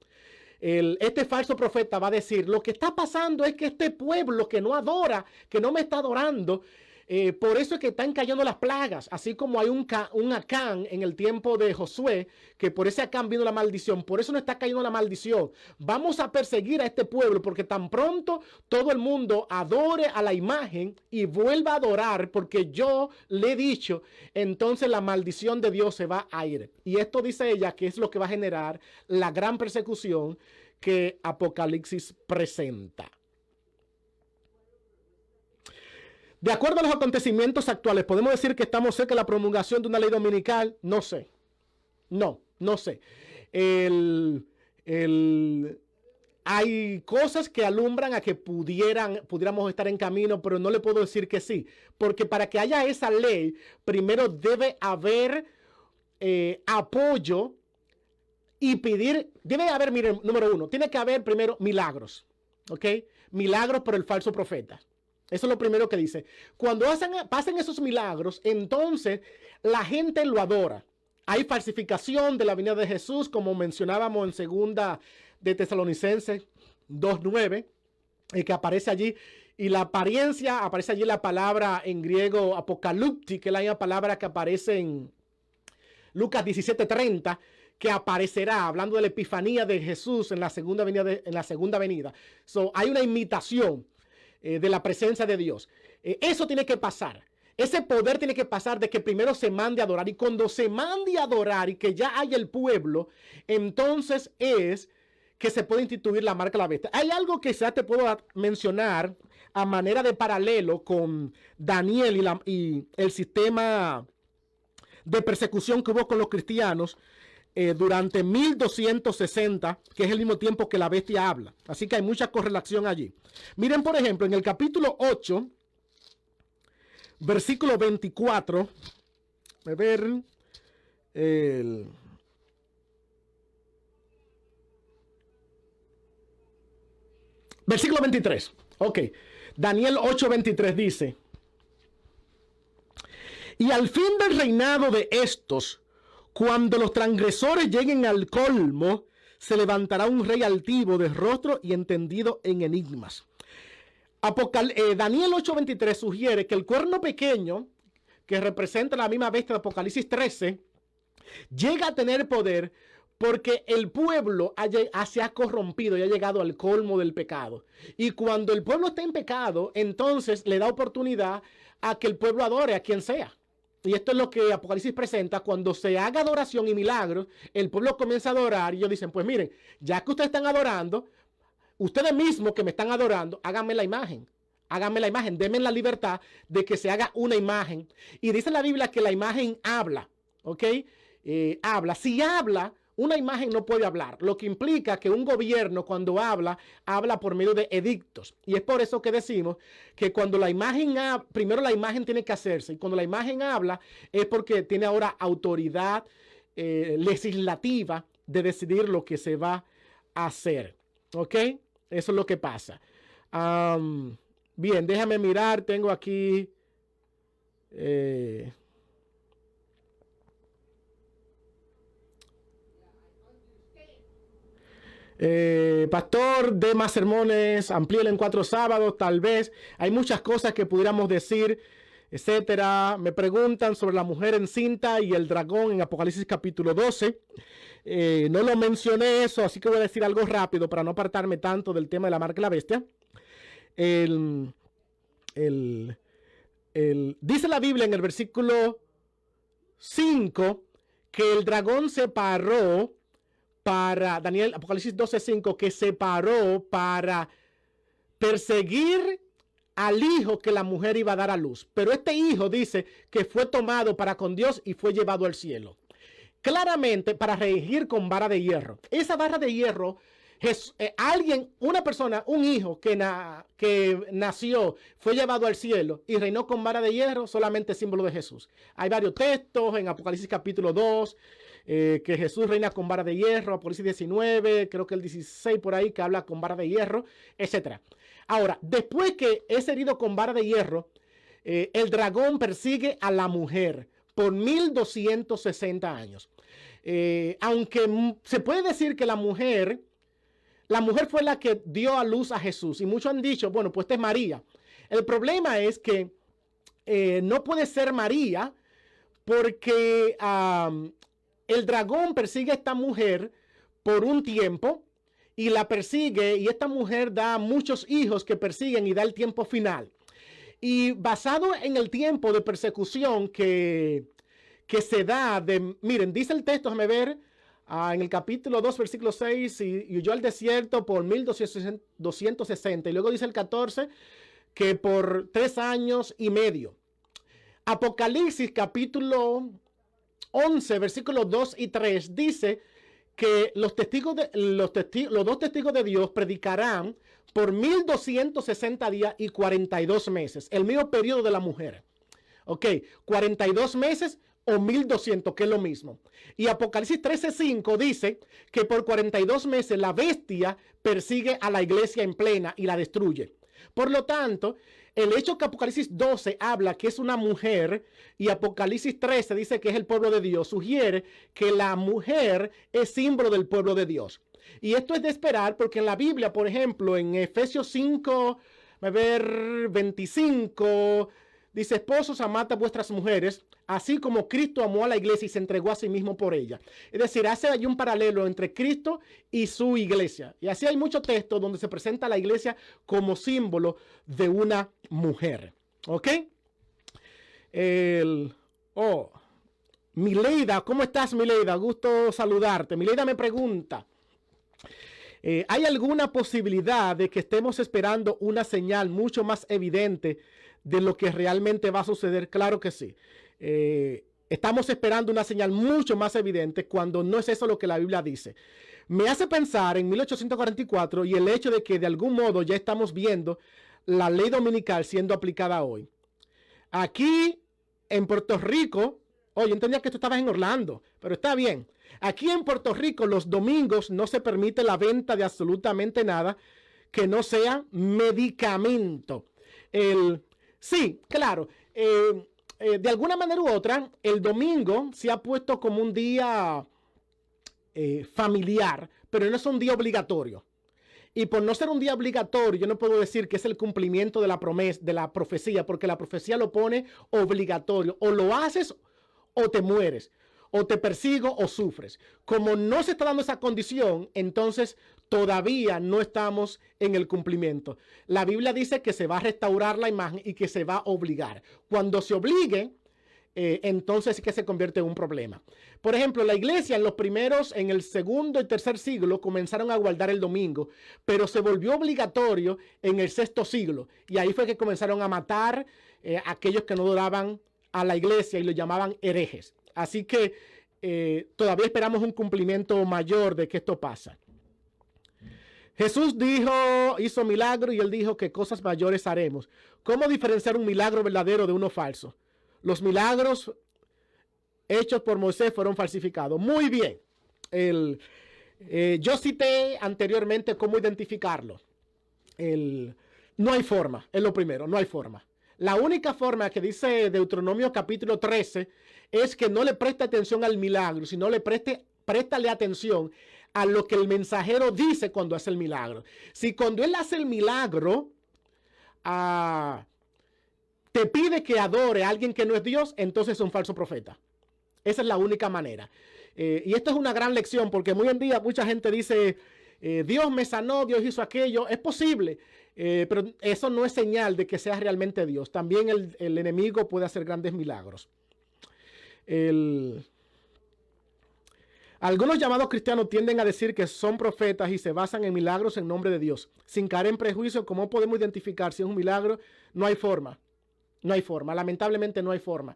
este falso profeta va a decir, lo que está pasando es que este pueblo que no adora, que no me está adorando, por eso es que están cayendo las plagas, así como hay un Acán en el tiempo de Josué, que por ese Acán vino la maldición, por eso no está cayendo la maldición. Vamos a perseguir a este pueblo, porque tan pronto todo el mundo adore a la imagen y vuelva a adorar, porque yo le he dicho, entonces la maldición de Dios se va a ir. Y esto dice ella que es lo que va a generar la gran persecución que Apocalipsis presenta. De acuerdo a los acontecimientos actuales, ¿podemos decir que estamos cerca de la promulgación de una ley dominical? No sé. No sé. Hay cosas que alumbran a que pudiéramos estar en camino, pero no le puedo decir que sí. Porque para que haya esa ley, primero debe haber apoyo y debe haber, miren, número uno, tiene que haber primero milagros. ¿Ok? Milagros por el falso profeta. Eso es lo primero que dice. Cuando pasen esos milagros, entonces la gente lo adora. Hay falsificación de la venida de Jesús, como mencionábamos en segunda de Tesalonicenses 2:9, que aparece allí. Y la apariencia, aparece allí la palabra en griego apocalipti, que es la misma palabra que aparece en Lucas 17:30, que aparecerá, hablando de la epifanía de Jesús en la segunda venida. Hay una imitación de la presencia de Dios. Eso tiene que pasar. Ese poder tiene que pasar de que primero se mande a adorar. Y cuando se mande a adorar y que ya haya el pueblo, entonces es que se puede instituir la marca de la bestia. Hay algo que ya te puedo mencionar a manera de paralelo con Daniel y el sistema de persecución que hubo con los cristianos durante 1260, que es el mismo tiempo que la bestia habla. Así que hay mucha correlación allí. Miren, por ejemplo, en el capítulo 8, versículo 24, a ver, versículo 23. Ok, Daniel 8:23 dice, y al fin del reinado de estos, cuando los transgresores lleguen al colmo, se levantará un rey altivo de rostro y entendido en enigmas. Daniel 8:23 sugiere que el cuerno pequeño, que representa la misma bestia de Apocalipsis 13, llega a tener poder porque el pueblo se ha corrompido y ha llegado al colmo del pecado. Y cuando el pueblo está en pecado, entonces le da oportunidad a que el pueblo adore a quien sea. Y esto es lo que Apocalipsis presenta. Cuando se haga adoración y milagros, el pueblo comienza a adorar y ellos dicen, pues miren, ya que ustedes están adorando, ustedes mismos que me están adorando, háganme la imagen, denme la libertad de que se haga una imagen. Y dice la Biblia que la imagen habla, ¿ok? Habla. Si habla, una imagen no puede hablar, lo que implica que un gobierno cuando habla por medio de edictos. Y es por eso que decimos que cuando la imagen primero la imagen tiene que hacerse, y cuando la imagen habla es porque tiene ahora autoridad legislativa de decidir lo que se va a hacer. ¿Ok? Eso es lo que pasa. Bien, déjame mirar, tengo aquí... pastor, dé más sermones, amplíelo en 4 sábados, tal vez. Hay muchas cosas que pudiéramos decir, etcétera. Me preguntan sobre la mujer encinta y el dragón en Apocalipsis capítulo 12. No lo mencioné eso, así que voy a decir algo rápido para no apartarme tanto del tema de la marca de la bestia. Dice la Biblia en el versículo 5 que el dragón se paró para, Daniel, Apocalipsis 12:5, que se paró para perseguir al hijo que la mujer iba a dar a luz. Pero este hijo dice que fue tomado para con Dios y fue llevado al cielo. Claramente para regir con vara de hierro. Esa vara de hierro Alguien, una persona, un hijo que nació, fue llevado al cielo y reinó con vara de hierro, solamente símbolo de Jesús. Hay varios textos en Apocalipsis capítulo 2, que Jesús reina con vara de hierro, Apocalipsis 19, creo que el 16 por ahí, que habla con vara de hierro, etc. Ahora, después que es herido con vara de hierro, el dragón persigue a la mujer por 1260 años. Aunque se puede decir que la mujer fue la que dio a luz a Jesús. Y muchos han dicho, bueno, pues esta es María. El problema es que no puede ser María porque el dragón persigue a esta mujer por un tiempo y la persigue, y esta mujer da muchos hijos que persiguen y da el tiempo final. Y basado en el tiempo de persecución que se da, miren, dice el texto, déjame ver, en el capítulo 2, versículo 6, y huyó al desierto por 1260. Y luego dice el 14, que por 3 años y medio. Apocalipsis capítulo 11, versículos 2 y 3, dice que los dos testigos de Dios predicarán por 1260 días y 42 meses, el mismo periodo de la mujer. Ok, 42 meses o 1200, que es lo mismo. Y Apocalipsis 13:5 dice que por 42 meses la bestia persigue a la iglesia en plena y la destruye. Por lo tanto, el hecho que Apocalipsis 12 habla que es una mujer y Apocalipsis 13 dice que es el pueblo de Dios, sugiere que la mujer es símbolo del pueblo de Dios. Y esto es de esperar porque en la Biblia, por ejemplo, en Efesios 5, 25, dice: esposos, amad a vuestras mujeres, así como Cristo amó a la iglesia y se entregó a sí mismo por ella. Es decir, hace ahí un paralelo entre Cristo y su iglesia. Y así hay muchos textos donde se presenta a la iglesia como símbolo de una mujer. ¿Ok? Mileida, ¿cómo estás, Mileida? Gusto saludarte. Mileida me pregunta: ¿hay alguna posibilidad de que estemos esperando una señal mucho más evidente de lo que realmente va a suceder? Claro que sí. Estamos esperando una señal mucho más evidente cuando no es eso lo que la Biblia dice. Me hace pensar en 1844 y el hecho de que de algún modo ya estamos viendo la ley dominical siendo aplicada hoy. Aquí en Puerto Rico, yo entendía que tú estabas en Orlando, pero está bien. Aquí en Puerto Rico los domingos no se permite la venta de absolutamente nada que no sea medicamento. Sí, claro. De alguna manera u otra, el domingo se ha puesto como un día familiar, pero no es un día obligatorio. Y por no ser un día obligatorio, yo no puedo decir que es el cumplimiento de la promesa, de la profecía, porque la profecía lo pone obligatorio. O lo haces o te mueres, o te persigo o sufres. Como no se está dando esa condición, entonces todavía no estamos en el cumplimiento. La Biblia dice que se va a restaurar la imagen y que se va a obligar. Cuando se obligue, entonces sí que se convierte en un problema. Por ejemplo, la iglesia en el segundo y tercer siglo comenzaron a guardar el domingo, pero se volvió obligatorio en el sexto siglo. Y ahí fue que comenzaron a matar a aquellos que no adoraban a la iglesia y lo llamaban herejes. Así que todavía esperamos un cumplimiento mayor de que esto pasa. Jesús hizo milagro y él dijo que cosas mayores haremos. ¿Cómo diferenciar un milagro verdadero de uno falso? Los milagros hechos por Moisés fueron falsificados. Muy bien. Yo cité anteriormente cómo identificarlo. No hay forma, es lo primero, no hay forma. La única forma que dice Deuteronomio capítulo 13 es que no le preste atención al milagro, sino préstale atención a lo que el mensajero dice cuando hace el milagro. Si cuando él hace el milagro te pide que adore a alguien que no es Dios, entonces es un falso profeta. Esa es la única manera. Y esto es una gran lección porque hoy en día mucha gente dice, Dios me sanó, Dios hizo aquello. Es posible, pero eso no es señal de que sea realmente Dios. También el enemigo puede hacer grandes milagros. Algunos llamados cristianos tienden a decir que son profetas y se basan en milagros en nombre de Dios. Sin caer en prejuicio, ¿cómo podemos identificar si es un milagro? No hay forma. No hay forma, lamentablemente no hay forma.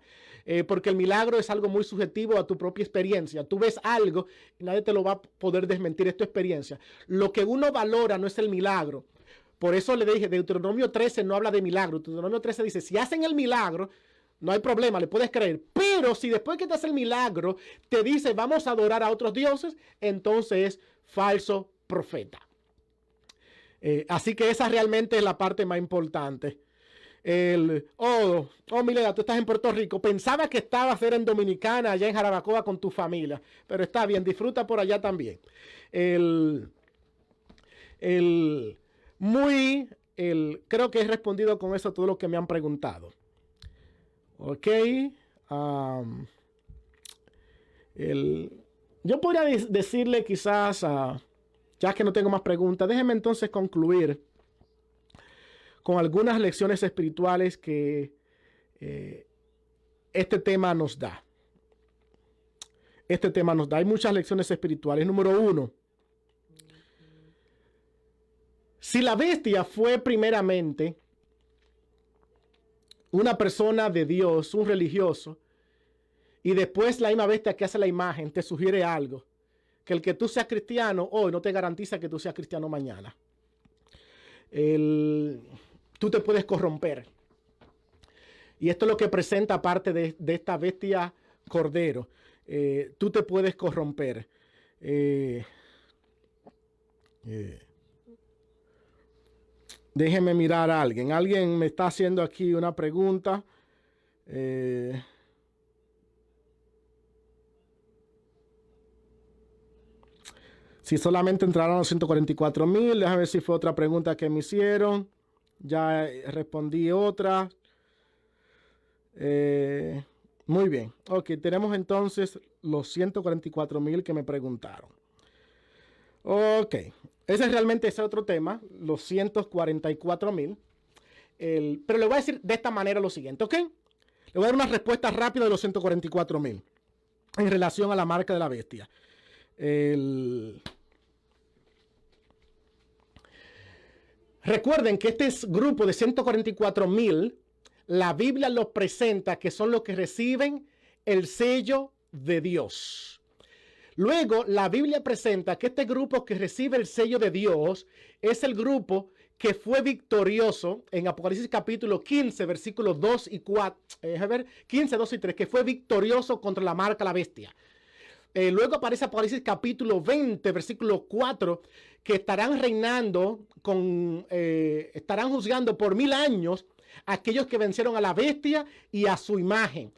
Porque el milagro es algo muy subjetivo a tu propia experiencia. Tú ves algo y nadie te lo va a poder desmentir, es tu experiencia. Lo que uno valora no es el milagro. Por eso le dije, Deuteronomio 13 no habla de milagro. Deuteronomio 13 dice, si hacen el milagro, no hay problema, le puedes creer. Pero si después que te hace el milagro, te dice, vamos a adorar a otros dioses, entonces es falso profeta. Así que esa realmente es la parte más importante. Milena, tú estás en Puerto Rico. Pensaba que estabas en Dominicana, allá en Jarabacoa con tu familia. Pero está bien, disfruta por allá también. Creo que he respondido con eso todo lo que me han preguntado. Ok. Yo podría decirle quizás, ya que no tengo más preguntas, déjenme entonces concluir con algunas lecciones espirituales que este tema nos da. Este tema nos da. Hay muchas lecciones espirituales. Número 1. Si la bestia fue primeramente una persona de Dios, un religioso, y después la misma bestia que hace la imagen te sugiere algo, que el que tú seas cristiano hoy no te garantiza que tú seas cristiano mañana. Tú te puedes corromper. Y esto es lo que presenta parte de esta bestia cordero. Tú te puedes corromper. Déjeme mirar a alguien. Alguien me está haciendo aquí una pregunta. Si solamente entraron los 144,000. Déjame ver si fue otra pregunta que me hicieron. Ya respondí otra. Muy bien. Ok, tenemos entonces los 144,000 que me preguntaron. Ok. Ese realmente es otro tema, los 144,000. Pero le voy a decir de esta manera lo siguiente, ¿ok? Le voy a dar una respuesta rápida de los 144,000 en relación a la marca de la bestia. Recuerden que este grupo de 144,000, la Biblia los presenta que son los que reciben el sello de Dios. Luego, la Biblia presenta que este grupo que recibe el sello de Dios es el grupo que fue victorioso en Apocalipsis capítulo 15, versículos 2 y 4. 15, 2 y 3, que fue victorioso contra la marca la bestia. Luego aparece Apocalipsis capítulo 20, versículo 4, que estarán reinando, estarán juzgando por 1000 años a aquellos que vencieron a la bestia y a su imagen.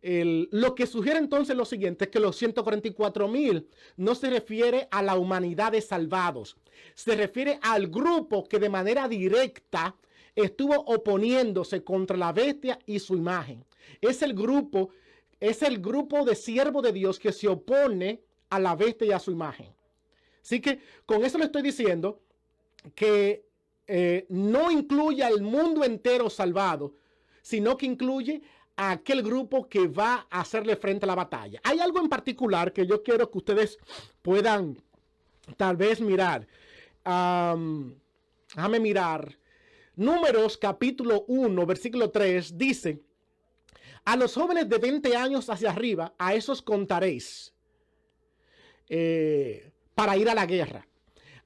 Lo que sugiere entonces lo siguiente es que los 144,000 no se refiere a la humanidad de salvados, se refiere al grupo que de manera directa estuvo oponiéndose contra la bestia y su imagen. Es el grupo de siervos de Dios que se opone a la bestia y a su imagen. Así que con eso le estoy diciendo que no incluye al mundo entero salvado, sino que incluye a aquel grupo que va a hacerle frente a la batalla. Hay algo en particular que yo quiero que ustedes puedan tal vez mirar. Déjame mirar. Números capítulo 1, versículo 3 dice: a los jóvenes de 20 años hacia arriba, a esos contaréis para ir a la guerra.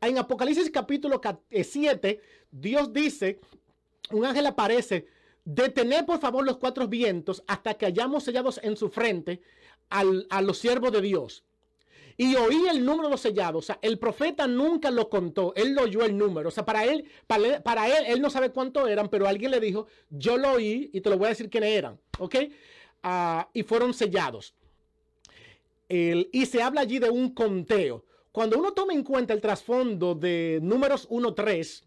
En Apocalipsis capítulo 7, Dios dice, un ángel aparece: detened por favor los 4 vientos hasta que hayamos sellados en su frente a los siervos de Dios. Y oí el número de los sellados. O sea, el profeta nunca lo contó, él lo oyó el número. O sea, para él no sabe cuánto eran, pero alguien le dijo, yo lo oí y te lo voy a decir quiénes eran. ¿Ok? Y fueron sellados. Y se habla allí de un conteo. Cuando uno toma en cuenta el trasfondo de Números 1:3,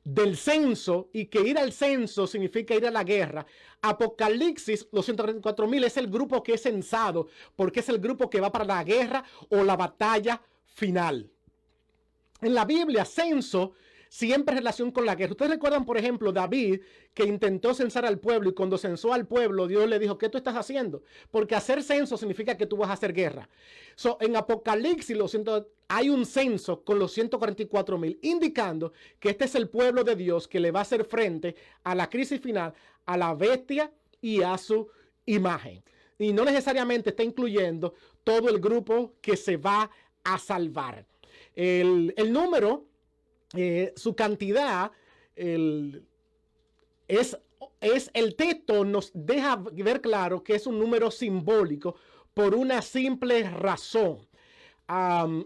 del censo, y que ir al censo significa ir a la guerra, Apocalipsis, los 144,000 es el grupo que es censado, porque es el grupo que va para la guerra o la batalla final. En la Biblia, censo siempre en relación con la guerra. Ustedes recuerdan, por ejemplo, David, que intentó censar al pueblo, y cuando censó al pueblo, Dios le dijo, ¿qué tú estás haciendo? Porque hacer censo significa que tú vas a hacer guerra. En Apocalipsis hay un censo con los 144,000, indicando que este es el pueblo de Dios que le va a hacer frente a la crisis final, a la bestia y a su imagen. Y no necesariamente está incluyendo todo el grupo que se va a salvar. El número, su cantidad, es el texto nos deja ver claro que es un número simbólico por una simple razón.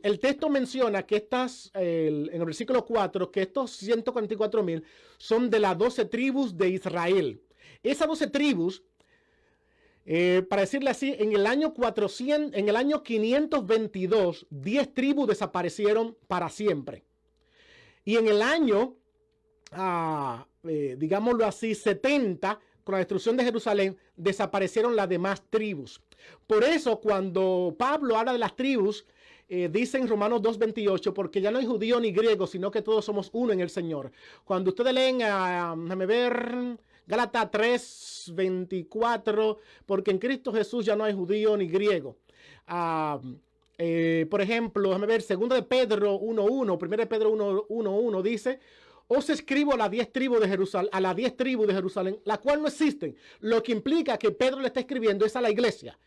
El texto menciona que en el versículo 4, que estos 144,000 son de las 12 tribus de Israel. Esas 12 tribus, para decirle así, en el año 522, 10 tribus desaparecieron para siempre. Y en el año, digámoslo así, 70, con la destrucción de Jerusalén, desaparecieron las demás tribus. Por eso, cuando Pablo habla de las tribus, dice en Romanos 2:28, porque ya no hay judío ni griego, sino que todos somos uno en el Señor. Cuando ustedes leen, déjame ver, Gálatas 3:24, porque en Cristo Jesús ya no hay judío ni griego. Por ejemplo, déjame ver, 2 de Pedro 1:1, 1 de Pedro 1:1 dice, os escribo a las 10 tribus de Jerusalén, la cual no existen. Lo que implica que Pedro le está escribiendo es a la iglesia.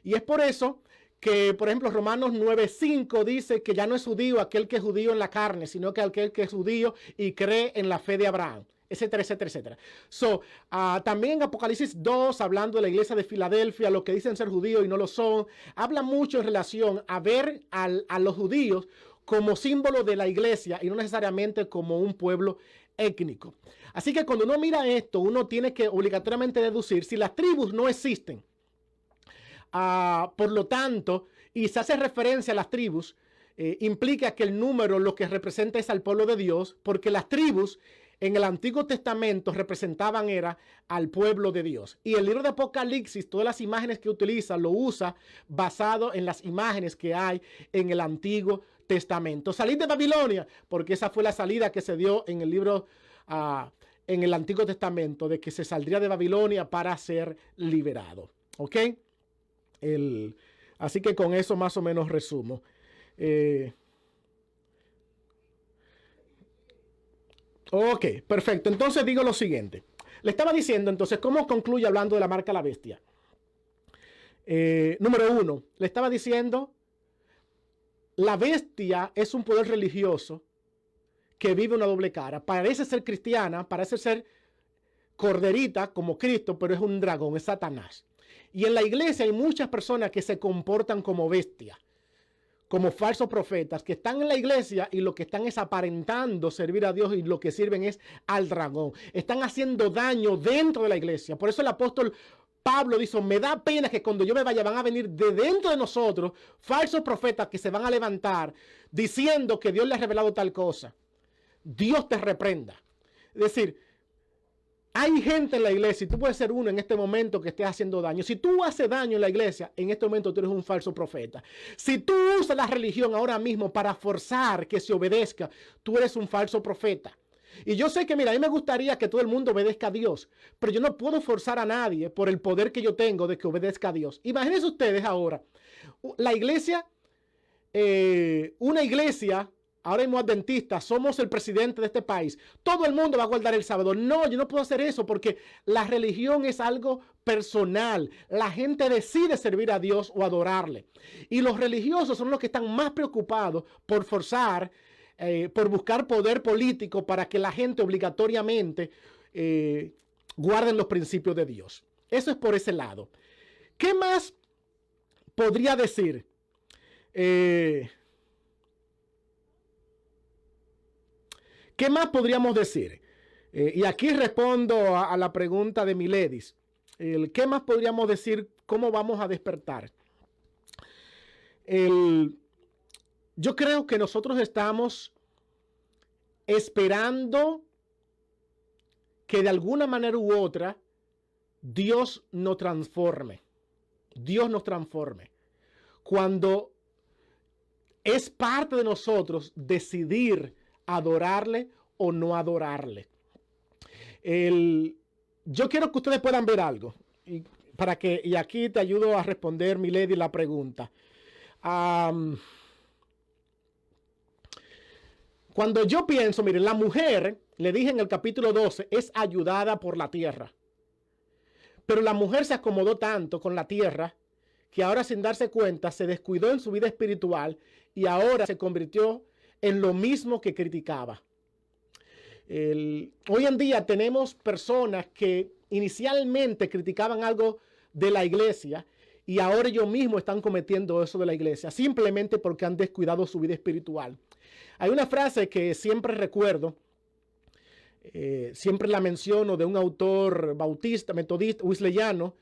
Y es por eso que, por ejemplo, Romanos 9:5 dice que ya no es judío aquel que es judío en la carne, sino que aquel que es judío y cree en la fe de Abraham, etcétera, etcétera, etcétera. También en Apocalipsis 2, hablando de la iglesia de Filadelfia, lo que dicen ser judíos y no lo son, habla mucho en relación a ver a los judíos como símbolo de la iglesia y no necesariamente como un pueblo étnico. Así que cuando uno mira esto, uno tiene que obligatoriamente deducir si las tribus no existen. Por lo tanto, y se hace referencia a las tribus, implica que el número lo que representa es al pueblo de Dios, porque las tribus en el Antiguo Testamento representaban al pueblo de Dios. Y el libro de Apocalipsis, todas las imágenes que utiliza, lo usa basado en las imágenes que hay en el Antiguo Testamento. Salir de Babilonia, porque esa fue la salida que se dio en el libro, en el Antiguo Testamento, de que se saldría de Babilonia para ser liberado. ¿Ok? Así que con eso más o menos resumo. Ok, perfecto. Entonces digo lo siguiente. Le estaba diciendo entonces, ¿cómo concluye hablando de la marca de la bestia? Número 1, le estaba diciendo, la bestia es un poder religioso que vive una doble cara. Parece ser cristiana, parece ser corderita como Cristo, pero es un dragón, es Satanás. Y en la iglesia hay muchas personas que se comportan como bestias, como falsos profetas, que están en la iglesia y lo que están es aparentando servir a Dios y lo que sirven es al dragón. Están haciendo daño dentro de la iglesia. Por eso el apóstol Pablo dice, me da pena que cuando yo me vaya van a venir de dentro de nosotros falsos profetas que se van a levantar diciendo que Dios le ha revelado tal cosa. Dios te reprenda. Es decir, hay gente en la iglesia, y tú puedes ser uno en este momento que estés haciendo daño. Si tú haces daño en la iglesia, en este momento tú eres un falso profeta. Si tú usas la religión ahora mismo para forzar que se obedezca, tú eres un falso profeta. Y yo sé que, mira, a mí me gustaría que todo el mundo obedezca a Dios, pero yo no puedo forzar a nadie por el poder que yo tengo de que obedezca a Dios. Imagínense ustedes ahora, la iglesia, una iglesia, ahora mismo adventistas, somos el presidente de este país, todo el mundo va a guardar el sábado. No, yo no puedo hacer eso porque la religión es algo personal. La gente decide servir a Dios o adorarle. Y los religiosos son los que están más preocupados por forzar, por buscar poder político para que la gente obligatoriamente guarden los principios de Dios. Eso es por ese lado. ¿Qué más podría decir? ¿Qué más podríamos decir? Y aquí respondo a la pregunta de Miledis. ¿Qué más podríamos decir? ¿Cómo vamos a despertar? Yo creo que nosotros estamos esperando que de alguna manera u otra Dios nos transforme. Dios nos transforme. Cuando es parte de nosotros decidir adorarle o no adorarle. Yo quiero que ustedes puedan ver algo. Y aquí te ayudo a responder, Milady, la pregunta. Cuando yo pienso, miren, la mujer, le dije en el capítulo 12, es ayudada por la tierra. Pero la mujer se acomodó tanto con la tierra que ahora, sin darse cuenta, se descuidó en su vida espiritual y ahora se convirtió en lo mismo que criticaba. Hoy en día tenemos personas que inicialmente criticaban algo de la iglesia y ahora ellos mismos están cometiendo eso de la iglesia, simplemente porque han descuidado su vida espiritual. Hay una frase que siempre recuerdo, siempre la menciono, de un autor bautista, metodista, wesleyano,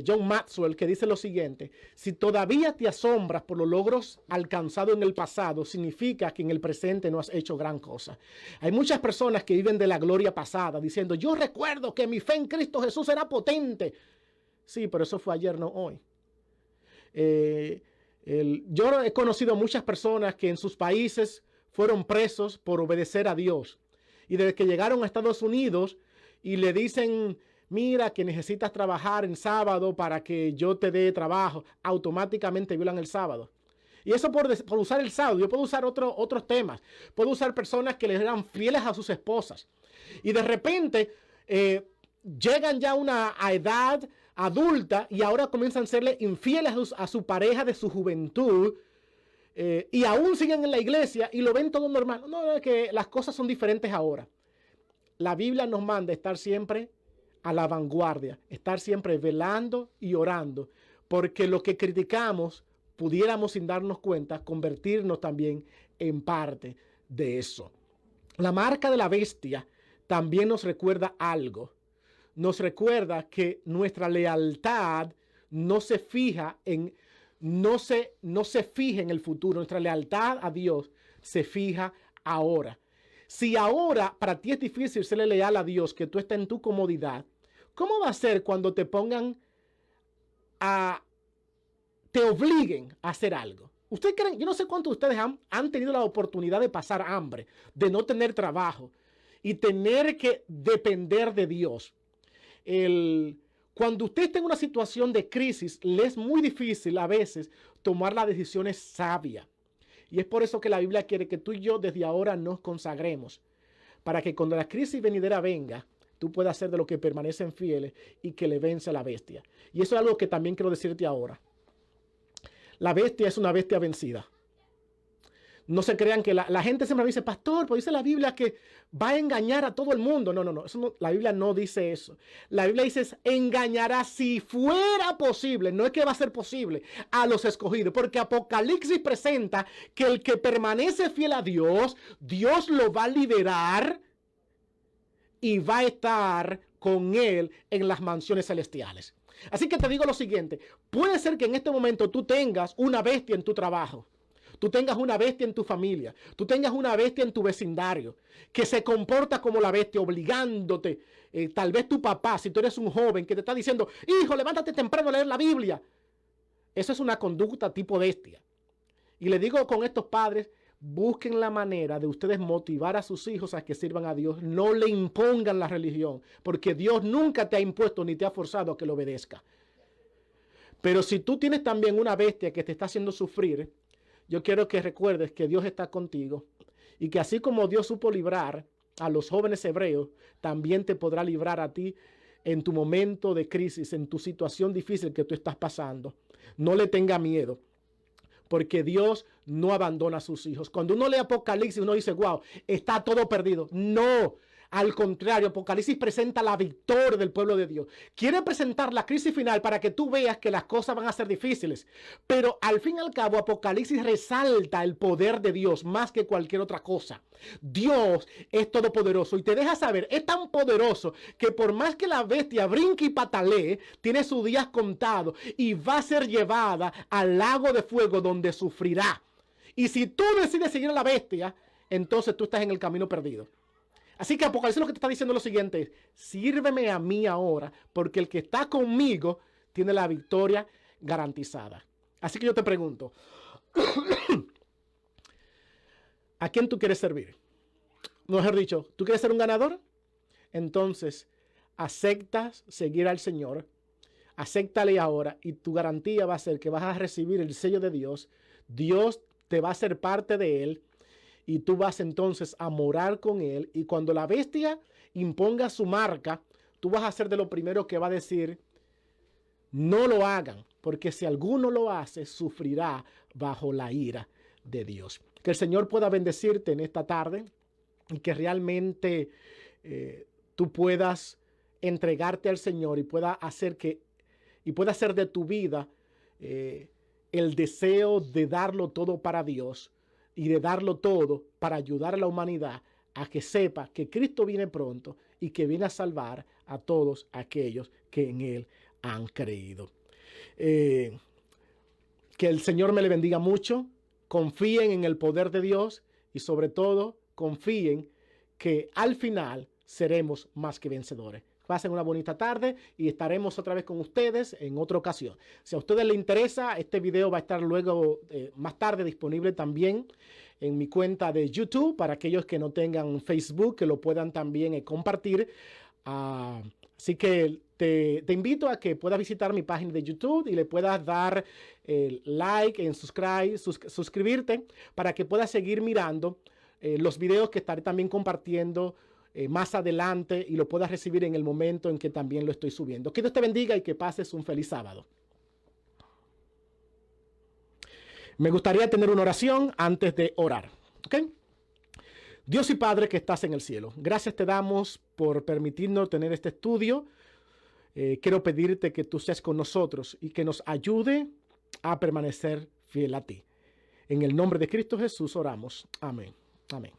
John Maxwell, que dice lo siguiente: si todavía te asombras por los logros alcanzados en el pasado, significa que en el presente no has hecho gran cosa. Hay muchas personas que viven de la gloria pasada, diciendo, yo recuerdo que mi fe en Cristo Jesús era potente. Sí, pero eso fue ayer, no hoy. Yo he conocido muchas personas que en sus países fueron presos por obedecer a Dios. Y desde que llegaron a Estados Unidos y le dicen, mira que necesitas trabajar en sábado para que yo te dé trabajo, automáticamente violan el sábado. Y eso por usar el sábado. Yo puedo usar otros temas. Puedo usar personas que les eran fieles a sus esposas. Y de repente llegan ya a edad adulta y ahora comienzan a serle infieles a su pareja de su juventud. Y aún siguen en la iglesia y lo ven todo normal. No, es que las cosas son diferentes ahora. La Biblia nos manda estar siempre a la vanguardia, estar siempre velando y orando, porque lo que criticamos pudiéramos, sin darnos cuenta, convertirnos también en parte de eso. La marca de la bestia también nos recuerda algo. Nos recuerda que nuestra lealtad no se fija en el futuro. Nuestra lealtad a Dios se fija ahora. Si ahora para ti es difícil serle leal a Dios, que tú estás en tu comodidad, ¿cómo va a ser cuando te obliguen a hacer algo? ¿Ustedes creen? Yo no sé cuántos de ustedes han tenido la oportunidad de pasar hambre, de no tener trabajo y tener que depender de Dios. Cuando usted está en una situación de crisis, le es muy difícil a veces tomar las decisiones sabias. Y es por eso que la Biblia quiere que tú y yo desde ahora nos consagremos, para que cuando la crisis venidera venga, tú puedas ser de los que permanecen fieles y que le vence a la bestia. Y eso es algo que también quiero decirte ahora. La bestia es una bestia vencida. No se crean que la gente siempre me dice, pastor, pues dice la Biblia que va a engañar a todo el mundo. No, eso no, la Biblia no dice eso. La Biblia dice, engañará si fuera posible, no es que va a ser posible, a los escogidos. Porque Apocalipsis presenta que el que permanece fiel a Dios, Dios lo va a liberar y va a estar con él en las mansiones celestiales. Así que te digo lo siguiente, puede ser que en este momento tú tengas una bestia en tu trabajo. Tú tengas una bestia en tu familia, tú tengas una bestia en tu vecindario, que se comporta como la bestia, obligándote. Tal vez tu papá, si tú eres un joven, que te está diciendo, hijo, levántate temprano a leer la Biblia. Eso es una conducta tipo bestia. Y le digo con estos padres, busquen la manera de ustedes motivar a sus hijos a que sirvan a Dios. No le impongan la religión, porque Dios nunca te ha impuesto ni te ha forzado a que lo obedezca. Pero si tú tienes también una bestia que te está haciendo sufrir, yo quiero que recuerdes que Dios está contigo y que así como Dios supo librar a los jóvenes hebreos, también te podrá librar a ti en tu momento de crisis, en tu situación difícil que tú estás pasando. No le tenga miedo, porque Dios no abandona a sus hijos. Cuando uno lee Apocalipsis, uno dice, wow, está todo perdido. No. Al contrario, Apocalipsis presenta la victoria del pueblo de Dios. Quiere presentar la crisis final para que tú veas que las cosas van a ser difíciles. Pero al fin y al cabo, Apocalipsis resalta el poder de Dios más que cualquier otra cosa. Dios es todopoderoso y te deja saber, es tan poderoso que por más que la bestia brinque y patalee, tiene sus días contados y va a ser llevada al lago de fuego donde sufrirá. Y si tú decides seguir a la bestia, entonces tú estás en el camino perdido. Así que Apocalipsis lo que te está diciendo es lo siguiente: sírveme a mí ahora, porque el que está conmigo tiene la victoria garantizada. Así que yo te pregunto, ¿a quién tú quieres servir? mejor dicho, ¿tú quieres ser un ganador? Entonces, aceptas seguir al Señor, acéptale ahora y tu garantía va a ser que vas a recibir el sello de Dios. Dios te va a hacer parte de Él y tú vas entonces a morar con Él. Y cuando la bestia imponga su marca, tú vas a ser de lo primero que va a decir, no lo hagan, porque si alguno lo hace, sufrirá bajo la ira de Dios. Que el Señor pueda bendecirte en esta tarde y que realmente tú puedas entregarte al Señor y pueda hacer de tu vida el deseo de darlo todo para Dios y de darlo todo para ayudar a la humanidad a que sepa que Cristo viene pronto y que viene a salvar a todos aquellos que en Él han creído. Que el Señor me le bendiga mucho. Confíen en el poder de Dios y sobre todo confíen que al final seremos más que vencedores. Pasen una bonita tarde y estaremos otra vez con ustedes en otra ocasión. Si a ustedes les interesa, este video va a estar luego más tarde disponible también en mi cuenta de YouTube para aquellos que no tengan Facebook, que lo puedan también compartir. Así que te invito a que puedas visitar mi página de YouTube y le puedas dar like, en suscribirte para que puedas seguir mirando los videos que estaré también compartiendo más adelante y lo puedas recibir en el momento en que también lo estoy subiendo. Que Dios te bendiga y que pases un feliz sábado. Me gustaría tener una oración antes de orar. ¿Ok? Dios y Padre que estás en el cielo, gracias te damos por permitirnos tener este estudio. Quiero pedirte que tú estés con nosotros y que nos ayude a permanecer fiel a ti. En el nombre de Cristo Jesús oramos. Amén. Amén.